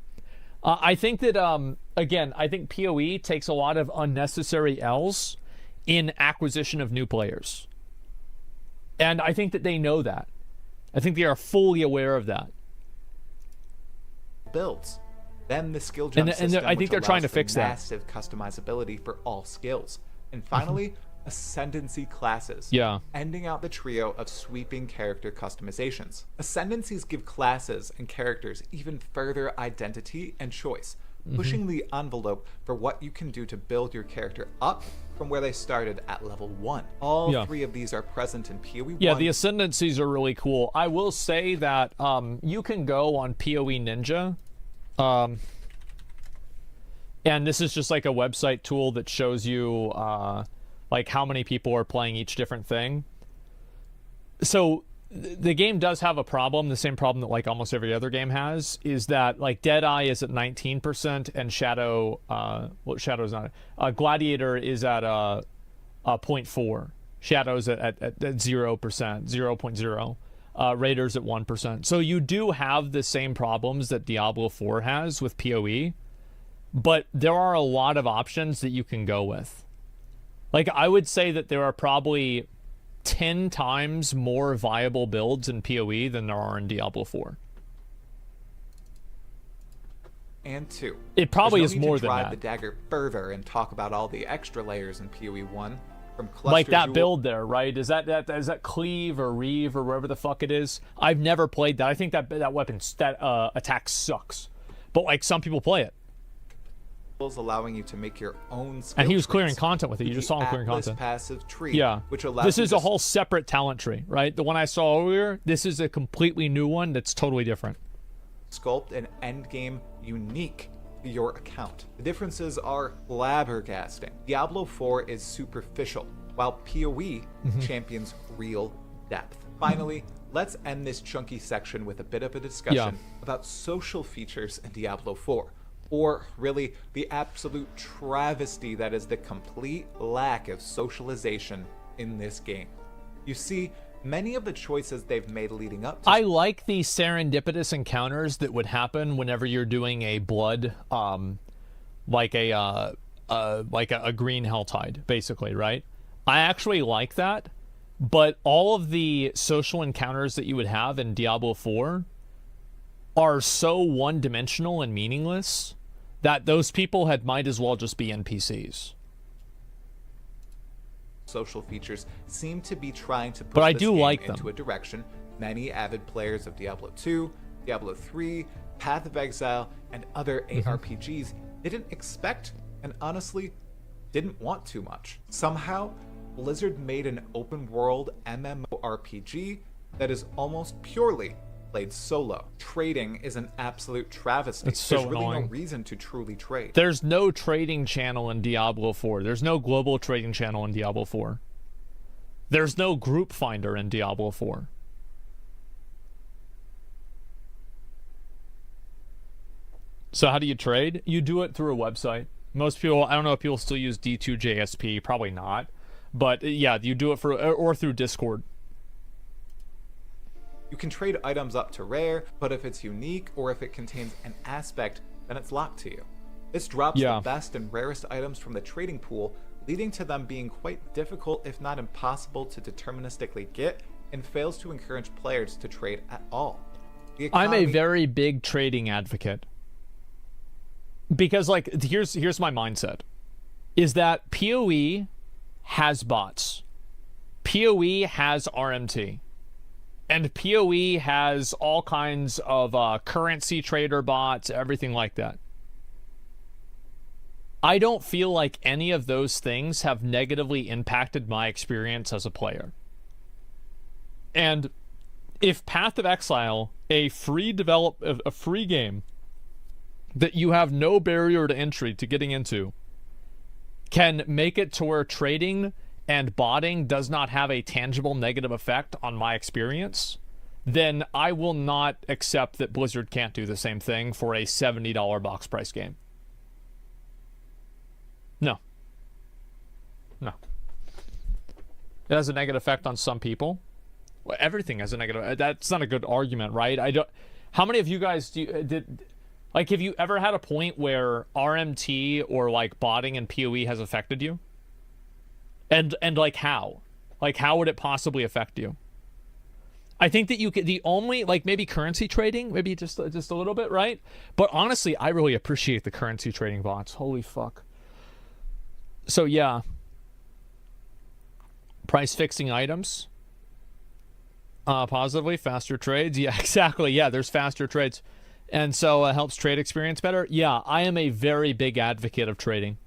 I think that, again, I think PoE takes a lot of unnecessary L's in acquisition of new players. And I think that they know that. I think they are fully aware of that. Builds. Then the skill gem system, I think they're trying to fix that. Massive customizability for all skills. And finally, ascendancy classes. Yeah. Ending out the trio of sweeping character customizations. Ascendancies give classes and characters even further identity and choice, pushing the envelope for what you can do to build your character up from where they started at level 1. All three of these are present in PoE 1. Yeah, the ascendancies are really cool. I will say that you can go on PoE Ninja, and this is just like a website tool that shows you like how many people are playing each different thing. So the game does have a problem, the same problem that, like, almost every other game has, is that, like, Deadeye is at 19% and Shadow, Shadow's not, Gladiator is at 0.4. Shadow's at 0%, 0.0. Raiders at 1%. So you do have the same problems that Diablo 4 has with PoE, but there are a lot of options that you can go with. Like, I would say that there are probably 10 times more viable builds in PoE than there are in Diablo 4. And 2. It probably There's is no need more to than drive that. the dagger further and talk about all the extra layers in PoE 1, from cluster Like that jewel- build there, right? Is that Cleave or Reeve or wherever the fuck it is? I've never played that. I think that weapon, that attack sucks. But, like, some people play it. allowing you to make your own skill And he was trees. clearing content with it. You just saw him clearing Atlas content. passive tree, Yeah. which allows This you is to a whole separate talent tree, right? The one I saw earlier, this is a completely new one that's totally different. sculpt an endgame unique to your account. The differences are flabbergasting. Diablo 4 is superficial, while PoE champions real depth. Finally, let's end this chunky section with a bit of a discussion about social features in Diablo 4. Or really, the absolute travesty that is the complete lack of socialization in this game. You see, many of the choices they've made leading up to... I like the serendipitous encounters that would happen whenever you're doing a blood, like a green Helltide, basically, right? I actually like that, but all of the social encounters that you would have in Diablo 4 are so one-dimensional and meaningless that those people might as well just be NPCs. Social features seem to be trying to push but I this do game like into them. a direction many avid players of Diablo 2, Diablo 3, Path of Exile, and other ARPGs didn't expect and honestly didn't want too much. Somehow, Blizzard made an open world MMORPG that is almost purely played solo. Trading is an absolute travesty. It's so There's really annoying. no reason to truly trade. There's no trading channel in Diablo 4. There's no global trading channel in Diablo 4. There's no group finder in Diablo 4. So how do you trade? You do it through a website. Most people, I don't know if people still use D2JSP, probably not. But yeah, you do it or through Discord. You can trade items up to rare, but if it's unique or if it contains an aspect, then it's locked to you. This drops the best and rarest items from the trading pool, leading to them being quite difficult, if not impossible, to deterministically get, and fails to encourage players to trade at all. I'm a very big trading advocate. Because, like, here's my mindset. Is that PoE has bots. PoE has RMT. And PoE has all kinds of currency trader bots, everything like that. I don't feel like any of those things have negatively impacted my experience as a player. And if Path of Exile, a free game that you have no barrier to entry to getting into, can make it to where trading and botting does not have a tangible negative effect on my experience, then I will not accept that Blizzard can't do the same thing for a $70 box price game. No. No. It has a negative effect on some people. Well, everything has a negative. That's not a good argument, right? I don't. How many of you guys like, have you ever had a point where RMT or like botting and PoE has affected you? And like how? Like how would it possibly affect you? I think that you could, the only, like maybe currency trading, maybe just a little bit, right? But honestly, I really appreciate the currency trading bots. Holy fuck. So yeah. Price fixing items. Positively, faster trades. Yeah, exactly. Yeah, there's faster trades. And so it helps trade experience better. Yeah, I am a very big advocate of trading.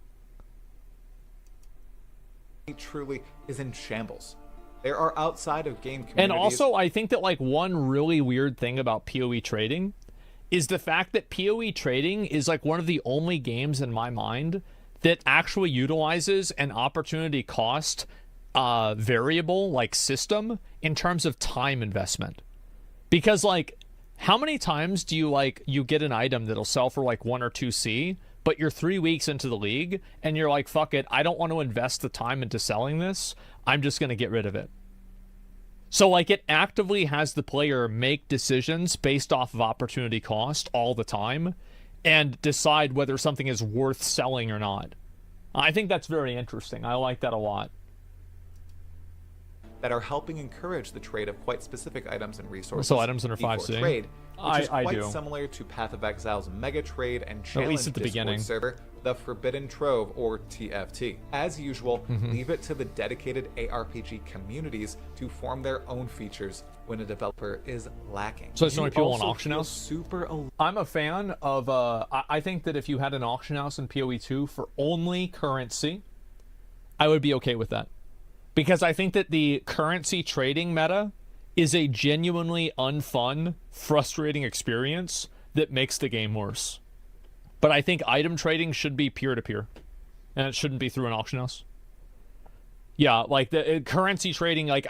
It truly is in shambles. There are outside of game communities. And also, I think that like one really weird thing about PoE trading is the fact that PoE trading is like one of the only games in my mind that actually utilizes an opportunity cost variable like system in terms of time investment. Because like, how many times do you get an item that'll sell for like 1 or 2C, but you're 3 weeks into the league and you're like, fuck it, I don't want to invest the time into selling this. I'm just going to get rid of it. So like it actively has the player make decisions based off of opportunity cost all the time and decide whether something is worth selling or not. I think that's very interesting. I like that a lot. That are helping encourage the trade of quite specific items and resources. So items under before 5C? trade, which is I quite do. similar to Path of Exile's Mega Trade and Challenge least at the Discord beginning. server, the Forbidden Trove, or TFT. As usual, Mm-hmm. leave it to the dedicated ARPG communities to form their own features when a developer is lacking. So there's so You many people on also auction feel house? super I'm a fan of, I think that if you had an auction house in PoE 2 for only currency, I would be okay with that. Because I think that the currency trading meta is a genuinely unfun, frustrating experience that makes the game worse. But I think item trading should be peer-to-peer. And it shouldn't be through an auction house. Yeah, like the currency trading, like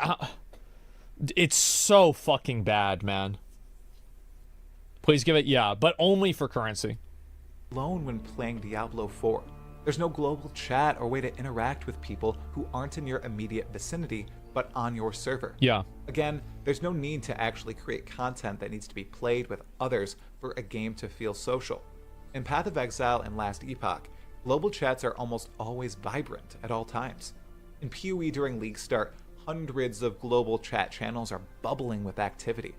it's so fucking bad, man. Please give it, yeah, but only for currency. Alone when playing Diablo 4. There's no global chat or way to interact with people who aren't in your immediate vicinity, but on your server. Yeah. Again, there's no need to actually create content that needs to be played with others for a game to feel social. In Path of Exile and Last Epoch, global chats are almost always vibrant at all times. In PoE during League Start, hundreds of global chat channels are bubbling with activity.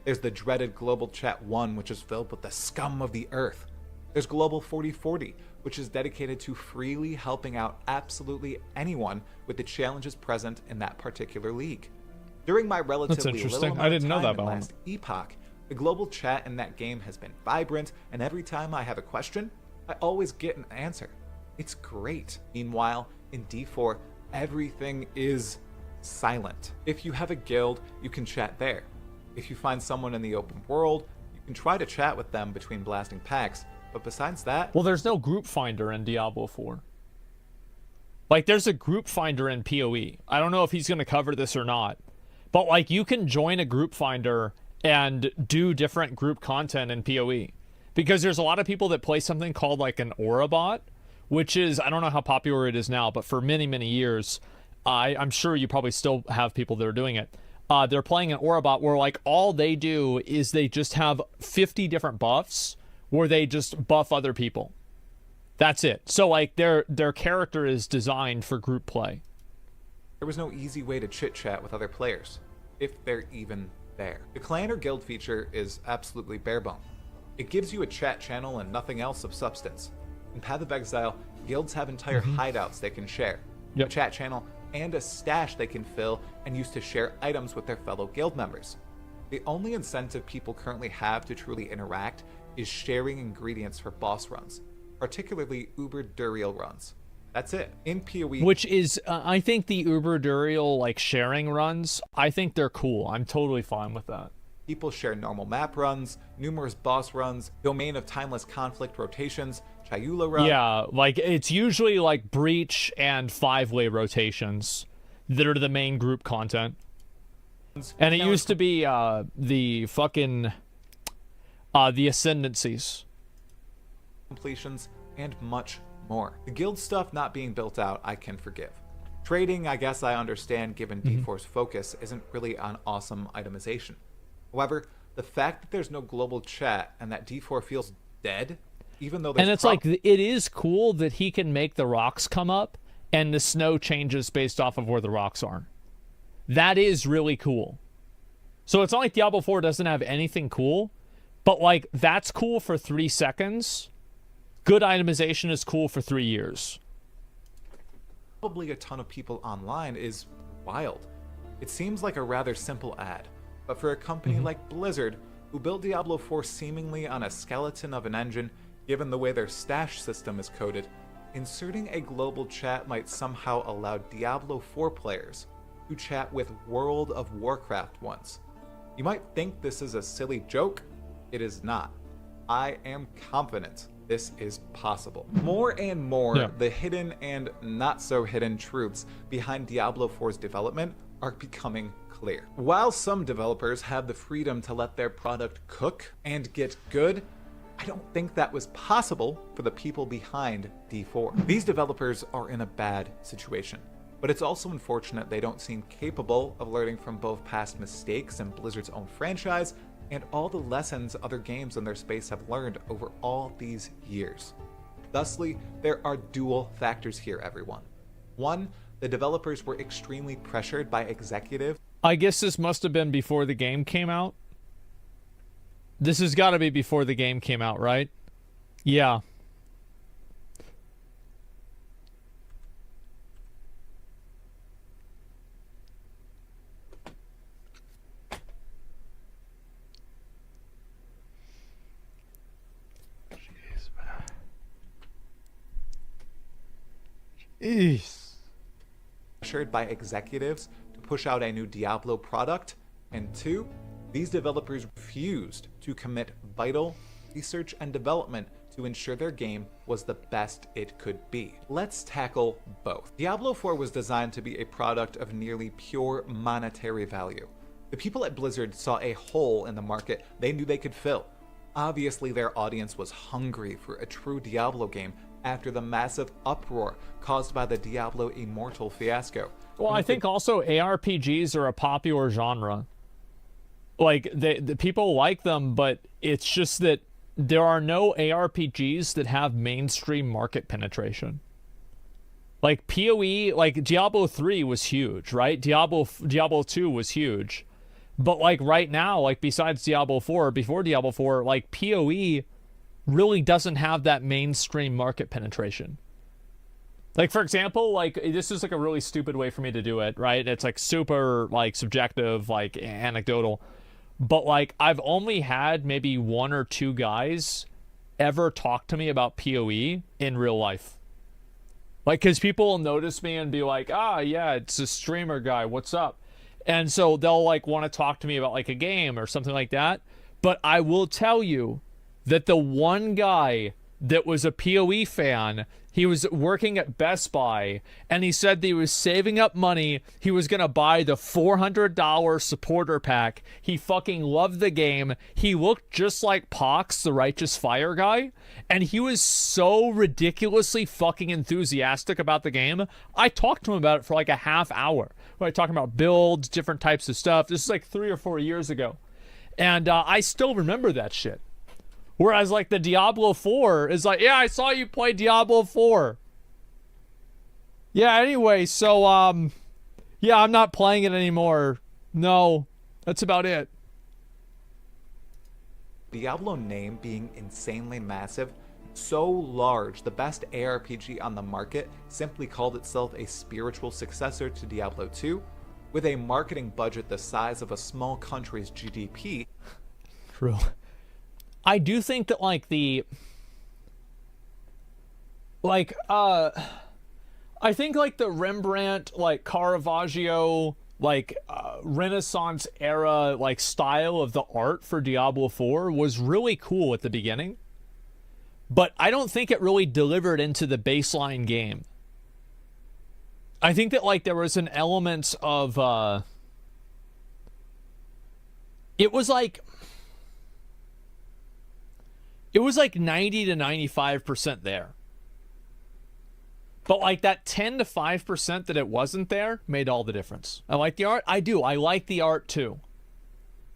There's the dreaded Global Chat 1, which is filled with the scum of the earth. There's Global 4040, which is dedicated to freely helping out absolutely anyone with the challenges present in that particular league. During my relatively little interesting. amount I didn't of know time that in about Last Epoch, the global chat in that game has been vibrant, and every time I have a question, I always get an answer. It's great. Meanwhile, in D4, everything is silent. If you have a guild, you can chat there. If you find someone in the open world, you can try to chat with them between blasting packs, but besides that... Well, there's no group finder in Diablo 4. Like, there's a group finder in PoE. I don't know if he's going to cover this or not, but, like, you can join a group finder and do different group content in PoE. Because there's a lot of people that play something called, like, an Aura bot, which is, I don't know how popular it is now, but for many, many years, I'm sure you probably still have people that are doing it. They're playing an Aura bot where, like, all they do is they just have 50 different buffs where they just buff other people. That's it. So, like, their character is designed for group play. There was no easy way to chit-chat with other players, if they're even there. The clan or guild feature is absolutely bare-bone. It gives you a chat channel and nothing else of substance. In Path of Exile, guilds have entire hideouts they can share, a chat channel, and a stash they can fill and use to share items with their fellow guild members. The only incentive people currently have to truly interact is sharing ingredients for boss runs, particularly Uber Duriel runs. That's it. In PoE... Which is, I think the Uber Duriel, like, sharing runs, I think they're cool. I'm totally fine with that. People share normal map runs, numerous boss runs, Domain of Timeless Conflict rotations, Chayula runs... Yeah, like, it's usually, like, Breach and 5-way rotations that are the main group content. And it used to be, the fucking... the Ascendancies. Completions, and much more. The guild stuff not being built out, I can forgive. Trading, I guess I understand given D4's focus isn't really on awesome itemization. However, the fact that there's no global chat and that D4 feels dead, even though there's... And it's like, it is cool that he can make the rocks come up and the snow changes based off of where the rocks are. That is really cool. So it's not like Diablo 4 doesn't have anything cool, but, like, that's cool for 3 seconds. Good itemization is cool for 3 years. Probably a ton of people online is wild. It seems like a rather simple ad, but for a company like Blizzard, who built Diablo 4 seemingly on a skeleton of an engine, given the way their stash system is coded, inserting a global chat might somehow allow Diablo 4 players to chat with World of Warcraft ones. You might think this is a silly joke. It is not. I am confident this is possible. More and more, the hidden and not so hidden truths behind Diablo 4's development are becoming clear. While some developers have the freedom to let their product cook and get good, I don't think that was possible for the people behind D4. These developers are in a bad situation, but it's also unfortunate they don't seem capable of learning from both past mistakes in Blizzard's own franchise and all the lessons other games in their space have learned over all these years. Thusly, there are dual factors here, everyone. One, the developers were extremely pressured by executives. I guess this must have been before the game came out. This has got to be before the game came out, right? Yeah. Pressured by executives to push out a new Diablo product, and two, these developers refused to commit vital research and development to ensure their game was the best it could be. Let's tackle both. Diablo 4 was designed to be a product of nearly pure monetary value. The people at Blizzard saw a hole in the market they knew they could fill. Obviously, their audience was hungry for a true Diablo game after the massive uproar caused by the Diablo Immortal fiasco. Well, I think also ARPGs are a popular genre. Like, the people like them, but it's just that there are no ARPGs that have mainstream market penetration. Like PoE, like Diablo 3 was huge, right? Diablo 2 was huge. But like right now, like besides Diablo 4, before Diablo 4, like PoE really doesn't have that mainstream market penetration. Like, for example, like this is like a really stupid way for me to do it, right? It's like super like subjective, like anecdotal. But like I've only had maybe 1 or 2 guys ever talk to me about PoE in real life. Like, because people will notice me and be like, ah, yeah, it's a streamer guy, what's up? And so they'll like want to talk to me about like a game or something like that. But I will tell you that the one guy that was a PoE fan, he was working at Best Buy, and he said that he was saving up money. He was going to buy the $400 supporter pack. He fucking loved the game. He looked just like Pox, the Righteous Fire guy, and he was so ridiculously fucking enthusiastic about the game. I talked to him about it for like a half hour. We were talking about builds, different types of stuff. This is like 3 or 4 years ago. And I still remember that shit. Whereas, like, the Diablo 4 is like, yeah, I saw you play Diablo 4. Yeah, anyway, so, yeah, I'm not playing it anymore. No, that's about it. Diablo name being insanely massive, so large, the best ARPG on the market simply called itself a spiritual successor to Diablo 2, with a marketing budget the size of a small country's GDP. True. I do think that, like, I think, like, the Rembrandt, like, Caravaggio, like, Renaissance era, like, style of the art for Diablo 4 was really cool at the beginning. But I don't think it really delivered into the baseline game. I think that, like, there was an element of, it was like 90 to 95% there. But like that 10 to 5% that it wasn't there made all the difference. I like the art. I do. I like the art too.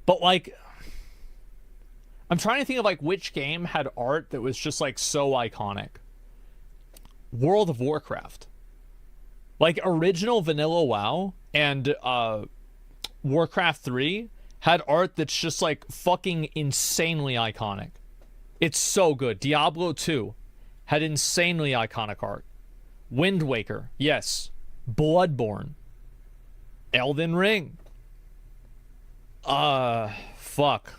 But like, I'm trying to think of like which game had art that was just like so iconic. World of Warcraft. Like original vanilla WoW and Warcraft 3 had art that's just like fucking insanely iconic. It's so good. Diablo 2 had insanely iconic art. Wind Waker, yes. Bloodborne. Elden Ring. Fuck.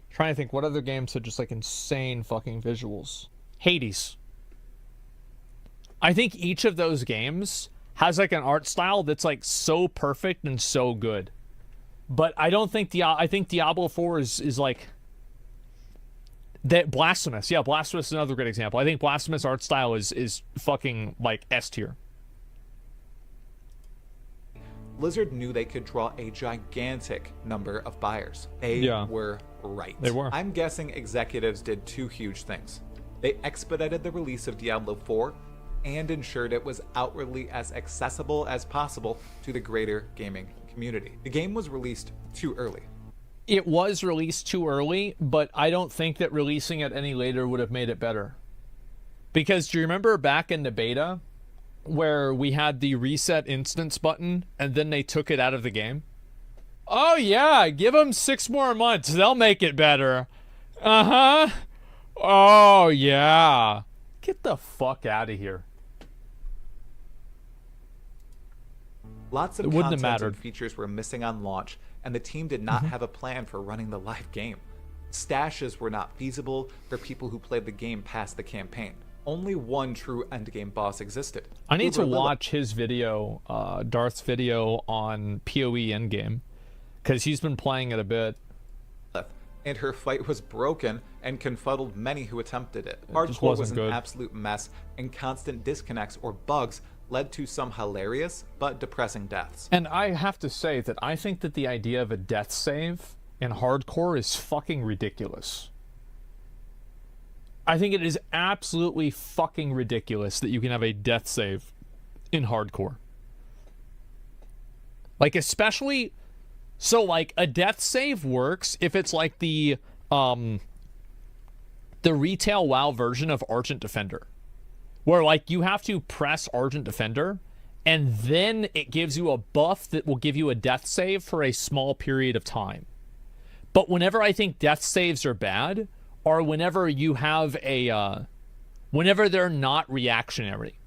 Trying to think what other games had just like insane fucking visuals. Hades. I think each of those games has like an art style that's like so perfect and so good. But I don't think I think Diablo 4 is like that. Blasphemous. Yeah, Blasphemous is another great example. I think Blasphemous art style is fucking like S tier. Blizzard knew they could draw a gigantic number of buyers. They were right. They were. I'm guessing executives did 2 huge things. They expedited the release of Diablo 4 and ensured it was outwardly as accessible as possible to the greater gaming community. The game was released too early. It was released too early, but I don't think that releasing it any later would have made it better. Because do you remember back in the beta where we had the reset instance button and then they took it out of the game? Oh yeah, give them 6 more months. They'll make it better. Uh-huh. Oh yeah. Get the fuck out of here. Lots of It wouldn't have content mattered. and features were missing on launch, and the team did not have a plan for running the live game. Stashes were not feasible for people who played the game past the campaign. Only one true endgame boss existed. I need to Uber Lilith. watch his video, Darth's video on PoE endgame, because he's been playing it a bit. and her fight was broken and confuddled many who attempted it. just Hardcore wasn't was an good. absolute mess, and constant disconnects or bugs led to some hilarious but depressing deaths. And I have to say that I think that the idea of a death save in hardcore is fucking ridiculous. I think it is absolutely fucking ridiculous that you can have a death save in hardcore. Like, especially, so like a death save works if it's like the retail WoW version of Argent Defender, where like you have to press Argent Defender and then it gives you a buff that will give you a death save for a small period of time. But whenever I think death saves are bad, or whenever you have a whenever they're not reactionary.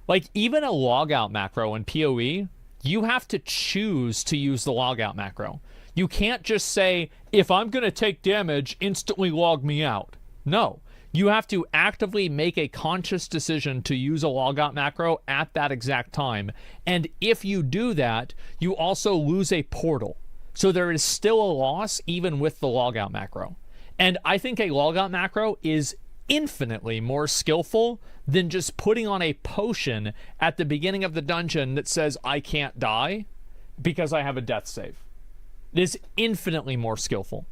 Like even a logout macro in PoE, you have to choose to use the logout macro. You can't just say, if I'm going to take damage, instantly log me out. No. You have to actively make a conscious decision to use a logout macro at that exact time. And if you do that, you also lose a portal. So there is still a loss even with the logout macro. And I think a logout macro is infinitely more skillful than just putting on a potion at the beginning of the dungeon that says I can't die because I have a death save. It is infinitely more skillful.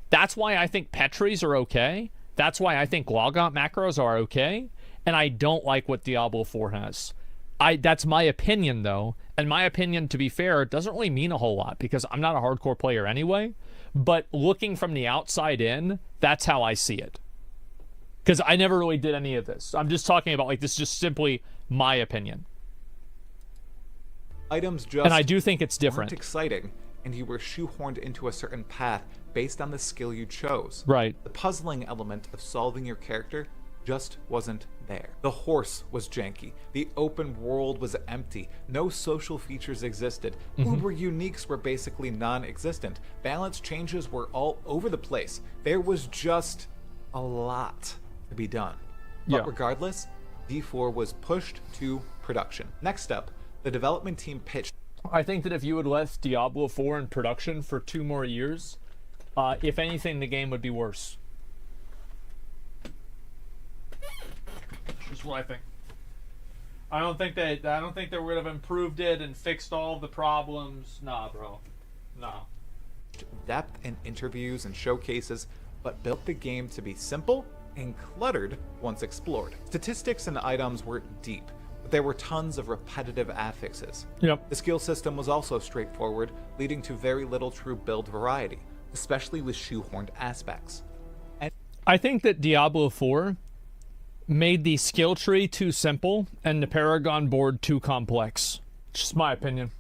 That's why I think Petries are okay. That's why I think logout macros are okay. And I don't like what Diablo 4 has. That's my opinion though. And my opinion, to be fair, doesn't really mean a whole lot because I'm not a hardcore player anyway. But looking from the outside in, that's how I see it. Because I never really did any of this. I'm just talking about, like, this is just simply my opinion. Items just and I do think it's different. weren't exciting, and you were shoehorned into a certain path based on the skill you chose. Right. The puzzling element of solving your character just wasn't there. The horse was janky. The open world was empty. No social features existed. Uber uniques were basically non-existent. Balance changes were all over the place. There was just a lot to be done. But regardless, D4 was pushed to production. Next up, the development team pitched. I think that if you had left Diablo 4 in production for 2 more years, if anything, the game would be worse. Just what I think. I don't think they would have improved it and fixed all of the problems. Nah, bro. Nah. Depth in interviews and showcases, but built the game to be simple and cluttered once explored. Statistics and items were deep, but there were tons of repetitive affixes. Yep. The skill system was also straightforward, leading to very little true build variety, especially with shoehorned aspects. And I think that Diablo 4 made the skill tree too simple and the Paragon board too complex. Just my opinion.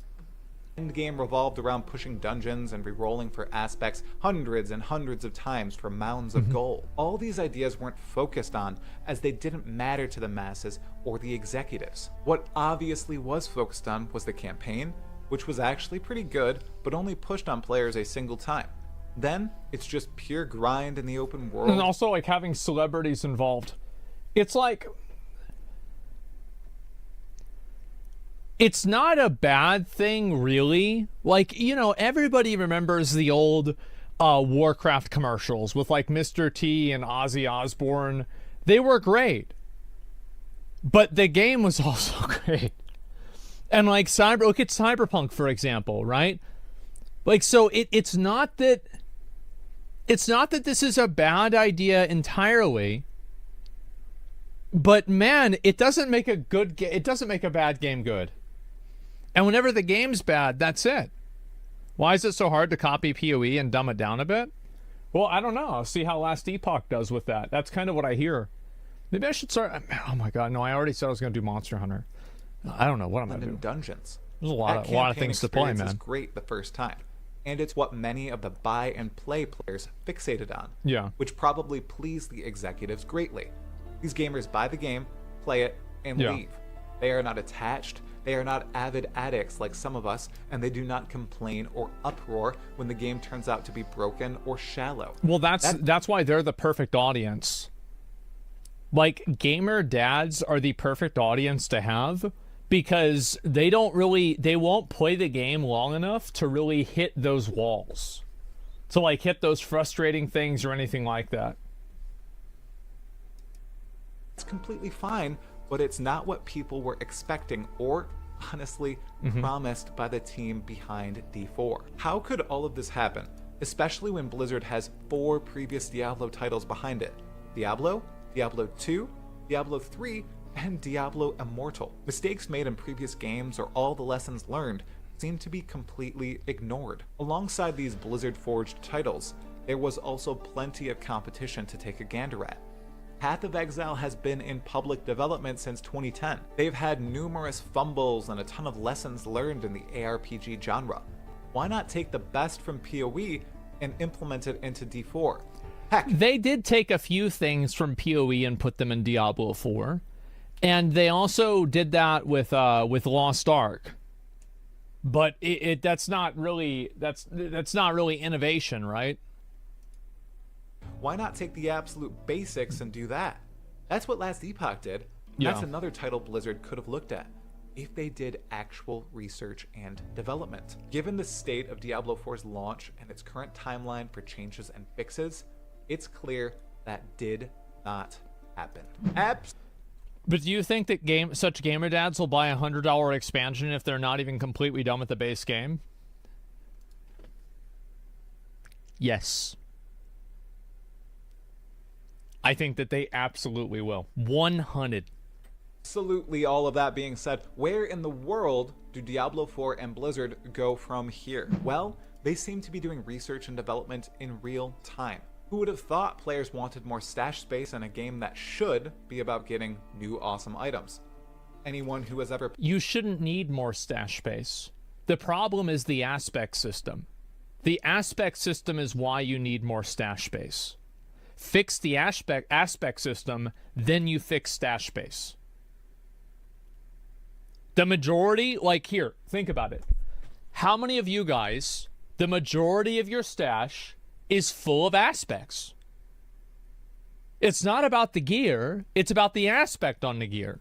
Endgame revolved around pushing dungeons and re-rolling for aspects hundreds and hundreds of times for mounds of gold. All these ideas weren't focused on as they didn't matter to the masses or the executives. What obviously was focused on was the campaign, which was actually pretty good, but only pushed on players a single time. Then, it's just pure grind in the open world. And also, like, having celebrities involved. It's like... It's not a bad thing, really. Like, you know, everybody remembers the old Warcraft commercials with, like, Mr. T and Ozzy Osbourne. They were great. But the game was also great. And, like, look at Cyberpunk, for example, right? Like, so it's not that... It's not that this is a bad idea entirely. But, man, it doesn't make a good it doesn't make a bad game good. And whenever the game's bad, that's it. Why is it so hard to copy PoE and dumb it down a bit? Well, I don't know. I'll see how Last Epoch does with that. That's kind of what I hear. Maybe I should start... Oh my god, no, I already said I was going to do Monster Hunter. I don't know what I'm going to do. Dungeons. There's a lot of things to play, man. It's great the first time. And it's what many of the buy and play players fixated on. Yeah. Which probably pleased the executives greatly. These gamers buy the game, play it, and leave. They are not attached. They are not avid addicts like some of us, and they do not complain or uproar when the game turns out to be broken or shallow. Well, that's why they're the perfect audience. Like, gamer dads are the perfect audience to have because they won't play the game long enough to really hit those walls. to like hit those frustrating things or anything like that. It's completely fine, but it's not what people were expecting or honestly promised by the team behind D4. How could all of this happen, especially when Blizzard has 4 previous Diablo titles behind it? Diablo, Diablo 2, Diablo 3, and Diablo Immortal. Mistakes made in previous games or all the lessons learned seem to be completely ignored. Alongside these Blizzard-forged titles, there was also plenty of competition to take a gander at. Path of Exile has been in public development since 2010. They've had numerous fumbles and a ton of lessons learned in the ARPG genre. Why not take the best from PoE and implement it into D4? Heck, They did take a few things from PoE and put them in Diablo 4. And they also did that with Lost Ark. But that's not really innovation, right? why not take the absolute basics and do that? That's what Last Epoch did. Yeah. That's another title Blizzard could have looked at if they did actual research and development. Given the state of Diablo 4's launch and its current timeline for changes and fixes, it's clear that did not happen. But do you think that such gamer dads will buy a $100 expansion if they're not even completely done with the base game? Yes. I think that they absolutely will. 100. Absolutely. All of that being said, where in the world do Diablo 4 and Blizzard go from here? Well, they seem to be doing research and development in real time. Who would have thought players wanted more stash space in a game that should be about getting new awesome items? Anyone who has ever... You shouldn't need more stash space. The problem is the aspect system. The aspect system is why you need more stash space. Fix the aspect system, then you fix stash space. The majority, like here, think about it. How many of you guys, the majority of your stash is full of aspects? It's not about the gear, it's about the aspect on the gear.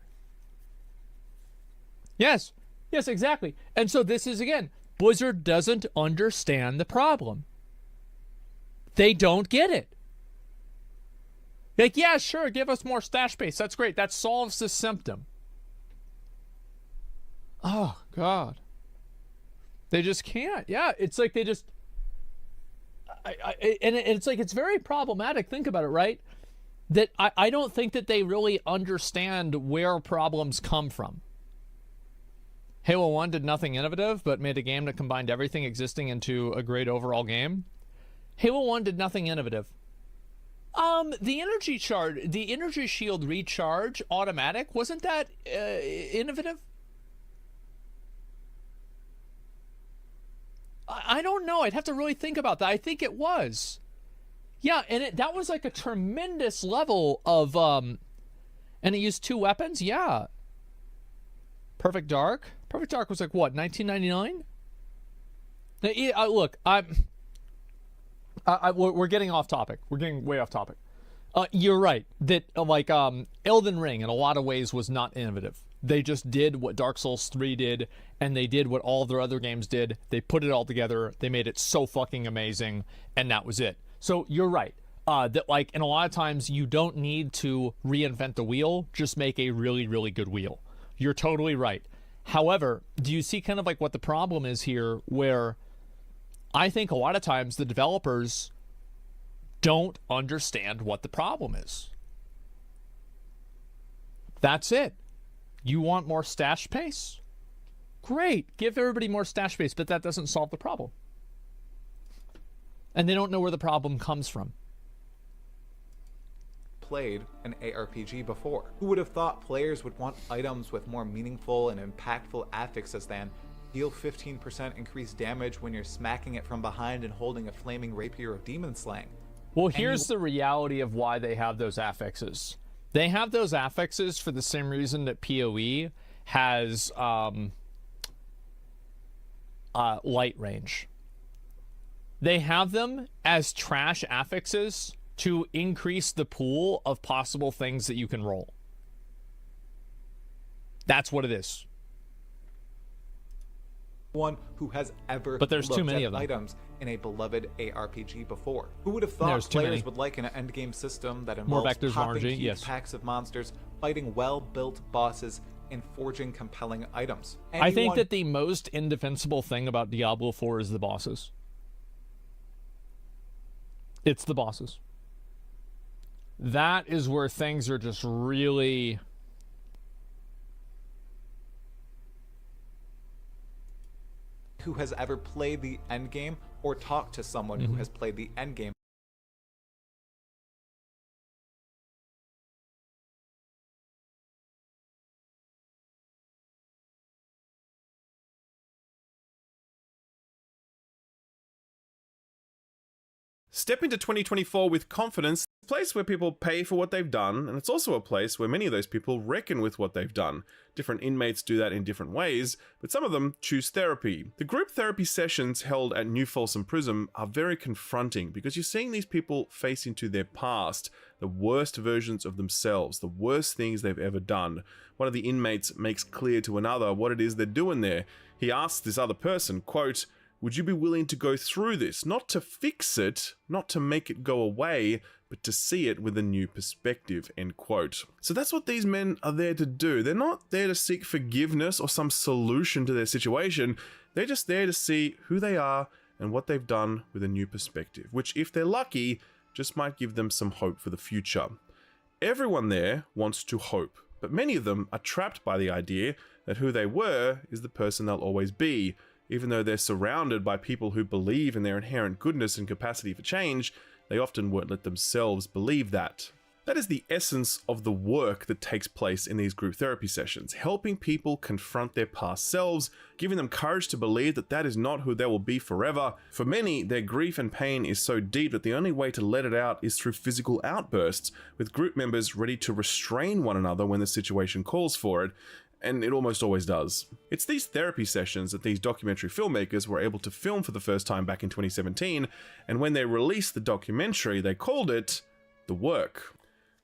Yes, exactly. And so this is, again, Blizzard doesn't understand the problem. They don't get it. Like, yeah, sure, give us more stash space. That's great. That solves the symptom. Oh, God. They just can't. Yeah, it's like they just... and it's like, it's very problematic. Think about it, right? That I don't think that they really understand where problems come from. Halo 1 did nothing innovative, but made a game that combined everything existing into a great overall game. Halo 1 did nothing innovative. The energy shield recharge automatic, wasn't that innovative? I don't know. I'd have to really think about that. I think it was. Yeah, and that was like a tremendous level of, and it used 2 weapons? Yeah. Perfect Dark? Perfect Dark was like, what, 1999? Look, we're getting off topic. We're getting way off topic. You're right that Elden Ring in a lot of ways was not innovative. They just did what Dark Souls 3 did, and they did what all their other games did. They put it all together. They made it so fucking amazing, and that was it. So you're right. And a lot of times you don't need to reinvent the wheel. Just make a really, really good wheel. You're totally right. However, do you see kind of like what the problem is here, where I think a lot of times the developers don't understand what the problem is. That's it. You want more stash space? Great. Give everybody more stash space, but that doesn't solve the problem. And they don't know where the problem comes from. Played an ARPG before. Who would have thought players would want items with more meaningful and impactful affixes than deal 15% increased damage when you're smacking it from behind and holding a flaming rapier of demon slaying? Well, here's the reality of why they have those affixes. They have those affixes for the same reason that PoE has light range. They have them as trash affixes to increase the pool of possible things that you can roll. That's what it is. One who has ever But there's too looked many at of them. items in a beloved ARPG before. Who would have thought There's too players many. would like an endgame system that More involves vectors of popping RNG, huge yes. packs of monsters, fighting well-built bosses, and forging compelling items? I think Anyone that the most indefensible thing about Diablo 4 is the bosses. It's the bosses. That is where things are just really... who has ever played the endgame or talked to someone who has played the endgame Step into 2024 with confidence, a place where people pay for what they've done, and it's also a place where many of those people reckon with what they've done. Different inmates do that in different ways, but some of them choose therapy. The group therapy sessions held at New Folsom Prison are very confronting because you're seeing these people face into their past, the worst versions of themselves, the worst things they've ever done. One of the inmates makes clear to another what it is they're doing there. He asks this other person, quote, "Would you be willing to go through this, not to fix it, not to make it go away, but to see it with a new perspective," end quote. So that's what these men are there to do. They're not there to seek forgiveness or some solution to their situation. They're just there to see who they are and what they've done with a new perspective, which, if they're lucky, just might give them some hope for the future. Everyone there wants to hope, but many of them are trapped by the idea that who they were is the person they'll always be. Even though they're surrounded by people who believe in their inherent goodness and capacity for change, they often won't let themselves believe that. That is the essence of the work that takes place in these group therapy sessions, helping people confront their past selves, giving them courage to believe that that is not who they will be forever. For many, their grief and pain is so deep that the only way to let it out is through physical outbursts, with group members ready to restrain one another when the situation calls for it. And it almost always does. It's these therapy sessions that these documentary filmmakers were able to film for the first time back in 2017, and when they released the documentary, they called it The Work.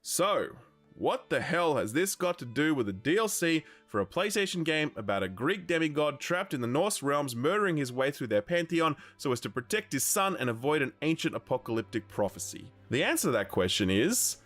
So, what the hell has this got to do with a DLC for a PlayStation game about a Greek demigod trapped in the Norse realms murdering his way through their pantheon so as to protect his son and avoid an ancient apocalyptic prophecy? The answer to that question is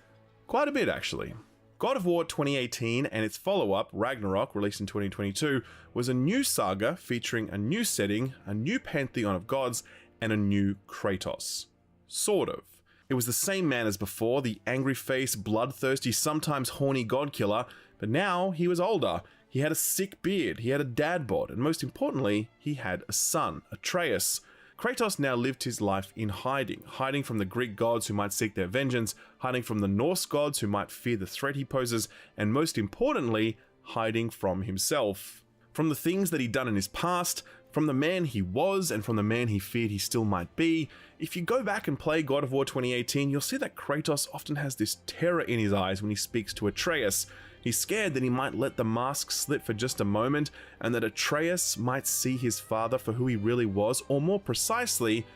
quite a bit, actually. God of War 2018 and its follow-up, Ragnarok, released in 2022, was a new saga featuring a new setting, a new pantheon of gods, and a new Kratos. Sort of. It was the same man as before, the angry-faced, bloodthirsty, sometimes horny god-killer, but now he was older. He had a sick beard, he had a dad bod, and most importantly, he had a son, Atreus. Kratos now lived his life in hiding from the Greek gods who might seek their vengeance, hiding from the Norse gods who might fear the threat he poses, and most importantly, hiding from himself. From the things that he'd done in his past, from the man he was, and from the man he feared he still might be. If you go back and play God of War 2018, you'll see that Kratos often has this terror in his eyes when he speaks to Atreus. He's scared that he might let the mask slip for just a moment, and that Atreus might see his father for who he really was, or more precisely,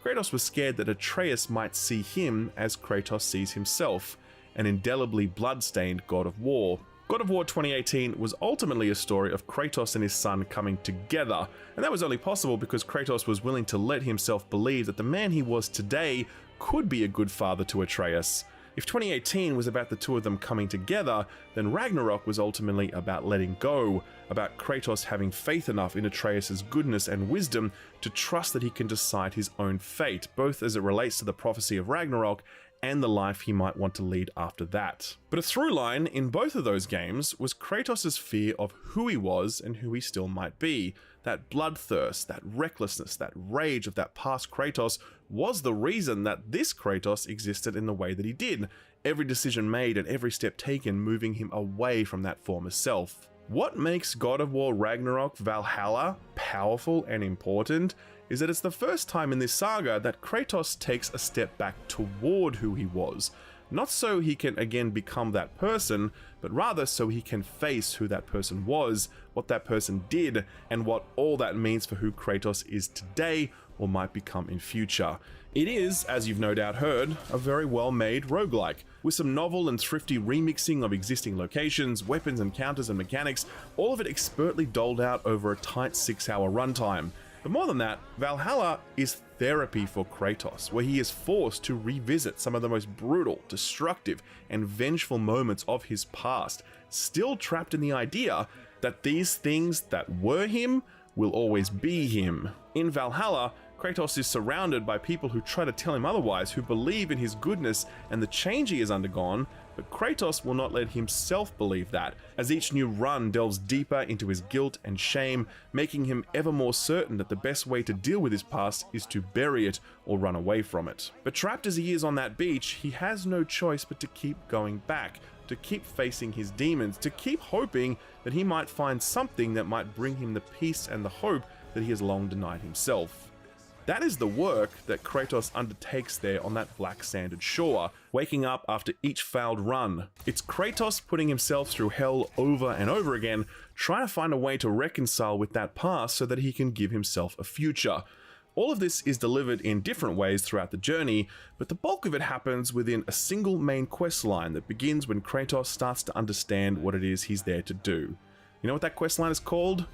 Kratos was scared that Atreus might see him as Kratos sees himself, an indelibly blood-stained god of war. God of War 2018 was ultimately a story of Kratos and his son coming together, and that was only possible because Kratos was willing to let himself believe that the man he was today could be a good father to Atreus. If 2018 was about the two of them coming together, then Ragnarok was ultimately about letting go, about Kratos having faith enough in Atreus' goodness and wisdom to trust that he can decide his own fate, both as it relates to the prophecy of Ragnarok and the life he might want to lead after that. But a through line in both of those games was Kratos' fear of who he was and who he still might be. That bloodthirst, that recklessness, that rage of that past Kratos was the reason that this Kratos existed in the way that he did. Every decision made and every step taken moving him away from that former self. What makes God of War Ragnarok Valhalla powerful and important is that it's the first time in this saga that Kratos takes a step back toward who he was. Not so he can again become that person, but rather so he can face who that person was, what that person did, and what all that means for who Kratos is today, or might become in future. It is, as you've no doubt heard, a very well-made roguelike, with some novel and thrifty remixing of existing locations, weapons, encounters, and mechanics, all of it expertly doled out over a tight 6-hour runtime. But more than that, Valhalla is therapy for Kratos, where he is forced to revisit some of the most brutal, destructive, and vengeful moments of his past, still trapped in the idea that these things that were him will always be him. In Valhalla, Kratos is surrounded by people who try to tell him otherwise, who believe in his goodness and the change he has undergone, but Kratos will not let himself believe that, as each new run delves deeper into his guilt and shame, making him ever more certain that the best way to deal with his past is to bury it or run away from it. But trapped as he is on that beach, he has no choice but to keep going back, to keep facing his demons, to keep hoping that he might find something that might bring him the peace and the hope that he has long denied himself. That is the work that Kratos undertakes there on that black sanded shore, waking up after each failed run. It's Kratos putting himself through hell over and over again, trying to find a way to reconcile with that past so that he can give himself a future. All of this is delivered in different ways throughout the journey, but the bulk of it happens within a single main quest line that begins when Kratos starts to understand what it is he's there to do. You know what that quest line is called?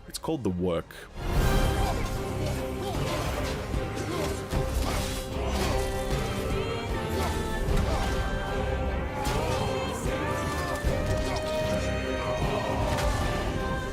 It's called The Work.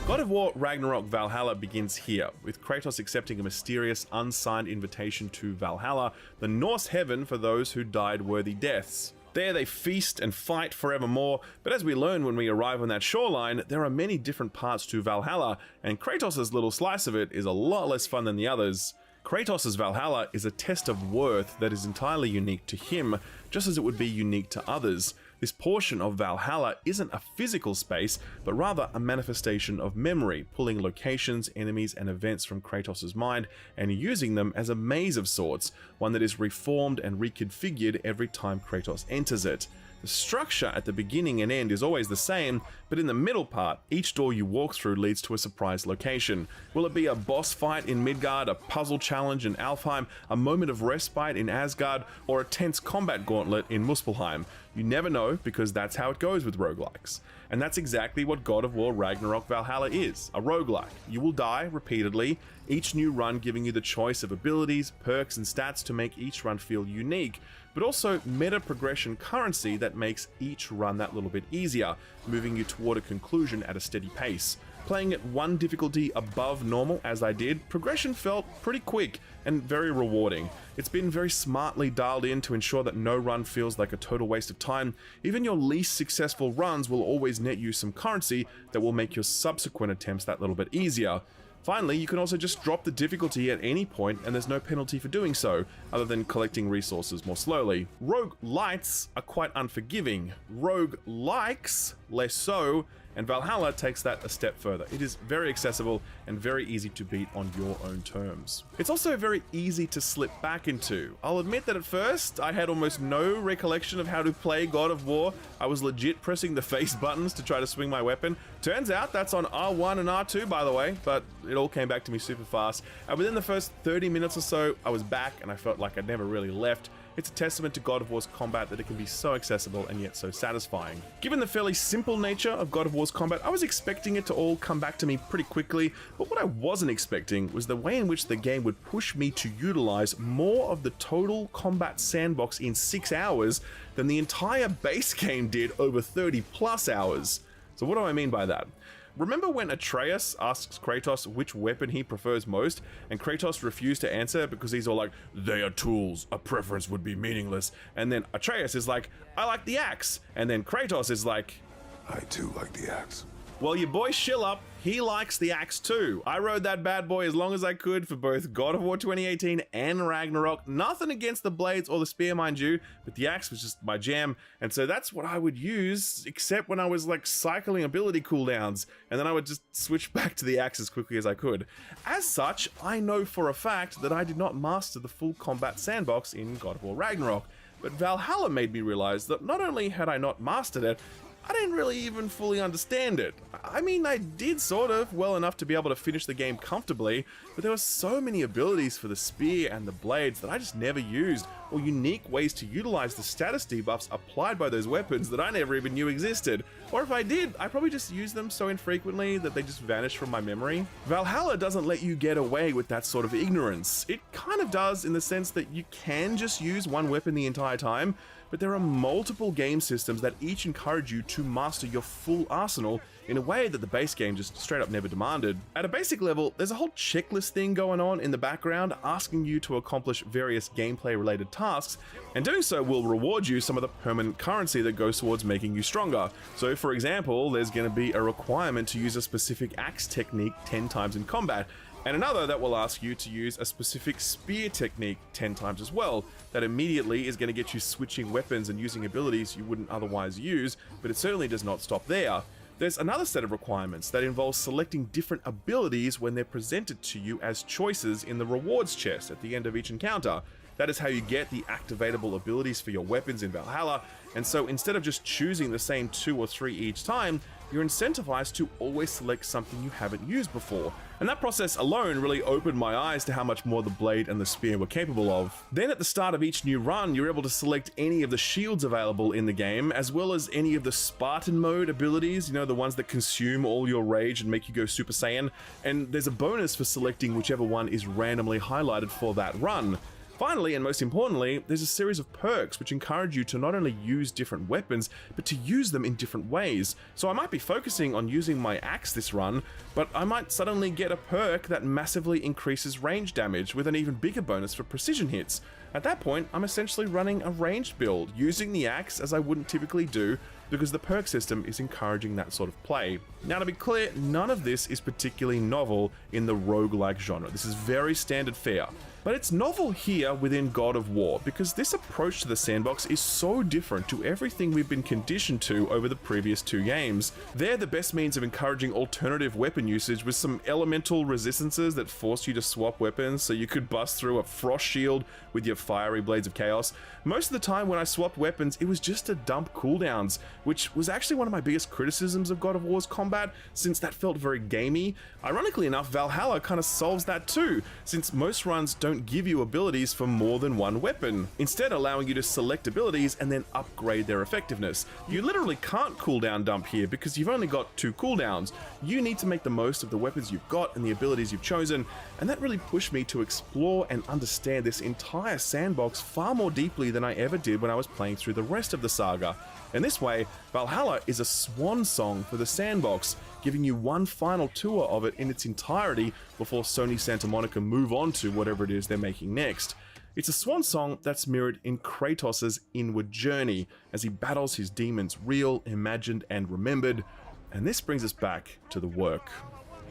God of War Ragnarok Valhalla begins here, with Kratos accepting a mysterious, unsigned invitation to Valhalla, the Norse heaven for those who died worthy deaths. There they feast and fight forevermore, but as we learn when we arrive on that shoreline, there are many different parts to Valhalla, and Kratos' little slice of it is a lot less fun than the others. Kratos' Valhalla is a test of worth that is entirely unique to him, just as it would be unique to others. This portion of Valhalla isn't a physical space, but rather a manifestation of memory, pulling locations, enemies, and events from Kratos' mind and using them as a maze of sorts, one that is reformed and reconfigured every time Kratos enters it. The structure at the beginning and end is always the same, but in the middle part, each door you walk through leads to a surprise location. Will it be a boss fight in Midgard, a puzzle challenge in Alfheim, a moment of respite in Asgard, or a tense combat gauntlet in Muspelheim? You never know, because that's how it goes with roguelikes. And that's exactly what God of War Ragnarok Valhalla is, a roguelike. You will die repeatedly, each new run giving you the choice of abilities, perks, and stats to make each run feel unique, but also meta progression currency that makes each run that little bit easier, moving you toward a conclusion at a steady pace. Playing at one difficulty above normal as I did, progression felt pretty quick and very rewarding. It's been very smartly dialed in to ensure that no run feels like a total waste of time. Even your least successful runs will always net you some currency that will make your subsequent attempts that little bit easier. Finally, you can also just drop the difficulty at any point and there's no penalty for doing so, other than collecting resources more slowly. Roguelites are quite unforgiving. Roguelikes, less so, and Valhalla takes that a step further. It is very accessible and very easy to beat on your own terms. It's also very easy to slip back into. I'll admit that at first, I had almost no recollection of how to play God of War. I was legit pressing the face buttons to try to swing my weapon. Turns out that's on R1 and R2, by the way, but it all came back to me super fast. And within the first 30 minutes or so, I was back and I felt like I'd never really left. It's a testament to God of War's combat that it can be so accessible and yet so satisfying. Given the fairly simple nature of God of War's combat, I was expecting it to all come back to me pretty quickly, but what I wasn't expecting was the way in which the game would push me to utilize more of the total combat sandbox in 6 hours than the entire base game did over 30 plus hours. So what do I mean by that? Remember when Atreus asks Kratos which weapon he prefers most, and Kratos refused to answer because he's all like, "They are tools, a preference would be meaningless," and then Atreus is like, "I like the axe," and then Kratos is like, I too like the axe. well, your boy Shill Up, he likes the axe too. I rode that bad boy as long as I could for both God of War 2018 and Ragnarok. Nothing against the blades or the spear, mind you, but the axe was just my jam. And so that's what I would use, except when I was like cycling ability cooldowns, and then I would just switch back to the axe as quickly as I could. As such, I know for a fact that I did not master the full combat sandbox in God of War Ragnarok. But Valhalla made me realize that not only had I not mastered it, I didn't really even fully understand it. I mean, I did sort of, well enough to be able to finish the game comfortably, but there were so many abilities for the spear and the blades that I just never used, or unique ways to utilize the status debuffs applied by those weapons that I never even knew existed. Or if I did, I probably just used them so infrequently that they just vanished from my memory. Valhalla doesn't let you get away with that sort of ignorance. It kind of does in the sense that you can just use one weapon the entire time, but there are multiple game systems that each encourage you to master your full arsenal in a way that the base game just straight up never demanded. At a basic level, there's a whole checklist thing going on in the background asking you to accomplish various gameplay related tasks, and doing so will reward you some of the permanent currency that goes towards making you stronger. So for example, there's going to be a requirement to use a specific axe technique 10 times in combat, and another that will ask you to use a specific spear technique 10 times as well. That immediately is going to get you switching weapons and using abilities you wouldn't otherwise use, but it certainly does not stop there. There's another set of requirements that involves selecting different abilities when they're presented to you as choices in the rewards chest at the end of each encounter. That is how you get the activatable abilities for your weapons in Valhalla, and so instead of just choosing the same 2 or 3 each time, you're incentivized to always select something you haven't used before. And that process alone really opened my eyes to how much more the blade and the spear were capable of. Then at the start of each new run, you're able to select any of the shields available in the game, as well as any of the Spartan mode abilities, you know, the ones that consume all your rage and make you go Super Saiyan, and there's a bonus for selecting whichever one is randomly highlighted for that run. Finally, and most importantly, there's a series of perks which encourage you to not only use different weapons, but to use them in different ways. So I might be focusing on using my axe this run, but I might suddenly get a perk that massively increases range damage with an even bigger bonus for precision hits. At that point, I'm essentially running a ranged build, using the axe as I wouldn't typically do, because the perk system is encouraging that sort of play. Now to be clear, none of this is particularly novel in the roguelike genre. This is very standard fare. But it's novel here within God of War, because this approach to the sandbox is so different to everything we've been conditioned to over the previous 2 games. They're the best means of encouraging alternative weapon usage with some elemental resistances that force you to swap weapons so you could bust through a frost shield with your fiery blades of chaos. Most of the time when I swapped weapons, it was just to dump cooldowns, which was actually one of my biggest criticisms of God of War's combat, since that felt very gamey. Ironically enough, Valhalla kind of solves that too, since most runs don't give you abilities for more than one weapon, instead allowing you to select abilities and then upgrade their effectiveness. You literally can't cooldown dump here because you've only got 2 cooldowns. You need to make the most of the weapons you've got and the abilities you've chosen, and that really pushed me to explore and understand this entire sandbox far more deeply than I ever did when I was playing through the rest of the saga. In this way, Valhalla is a swan song for the sandbox, giving you one final tour of it in its entirety before Sony Santa Monica move on to whatever it is they're making next. It's a swan song that's mirrored in Kratos' inward journey as he battles his demons real, imagined, and remembered. And this brings us back to the work.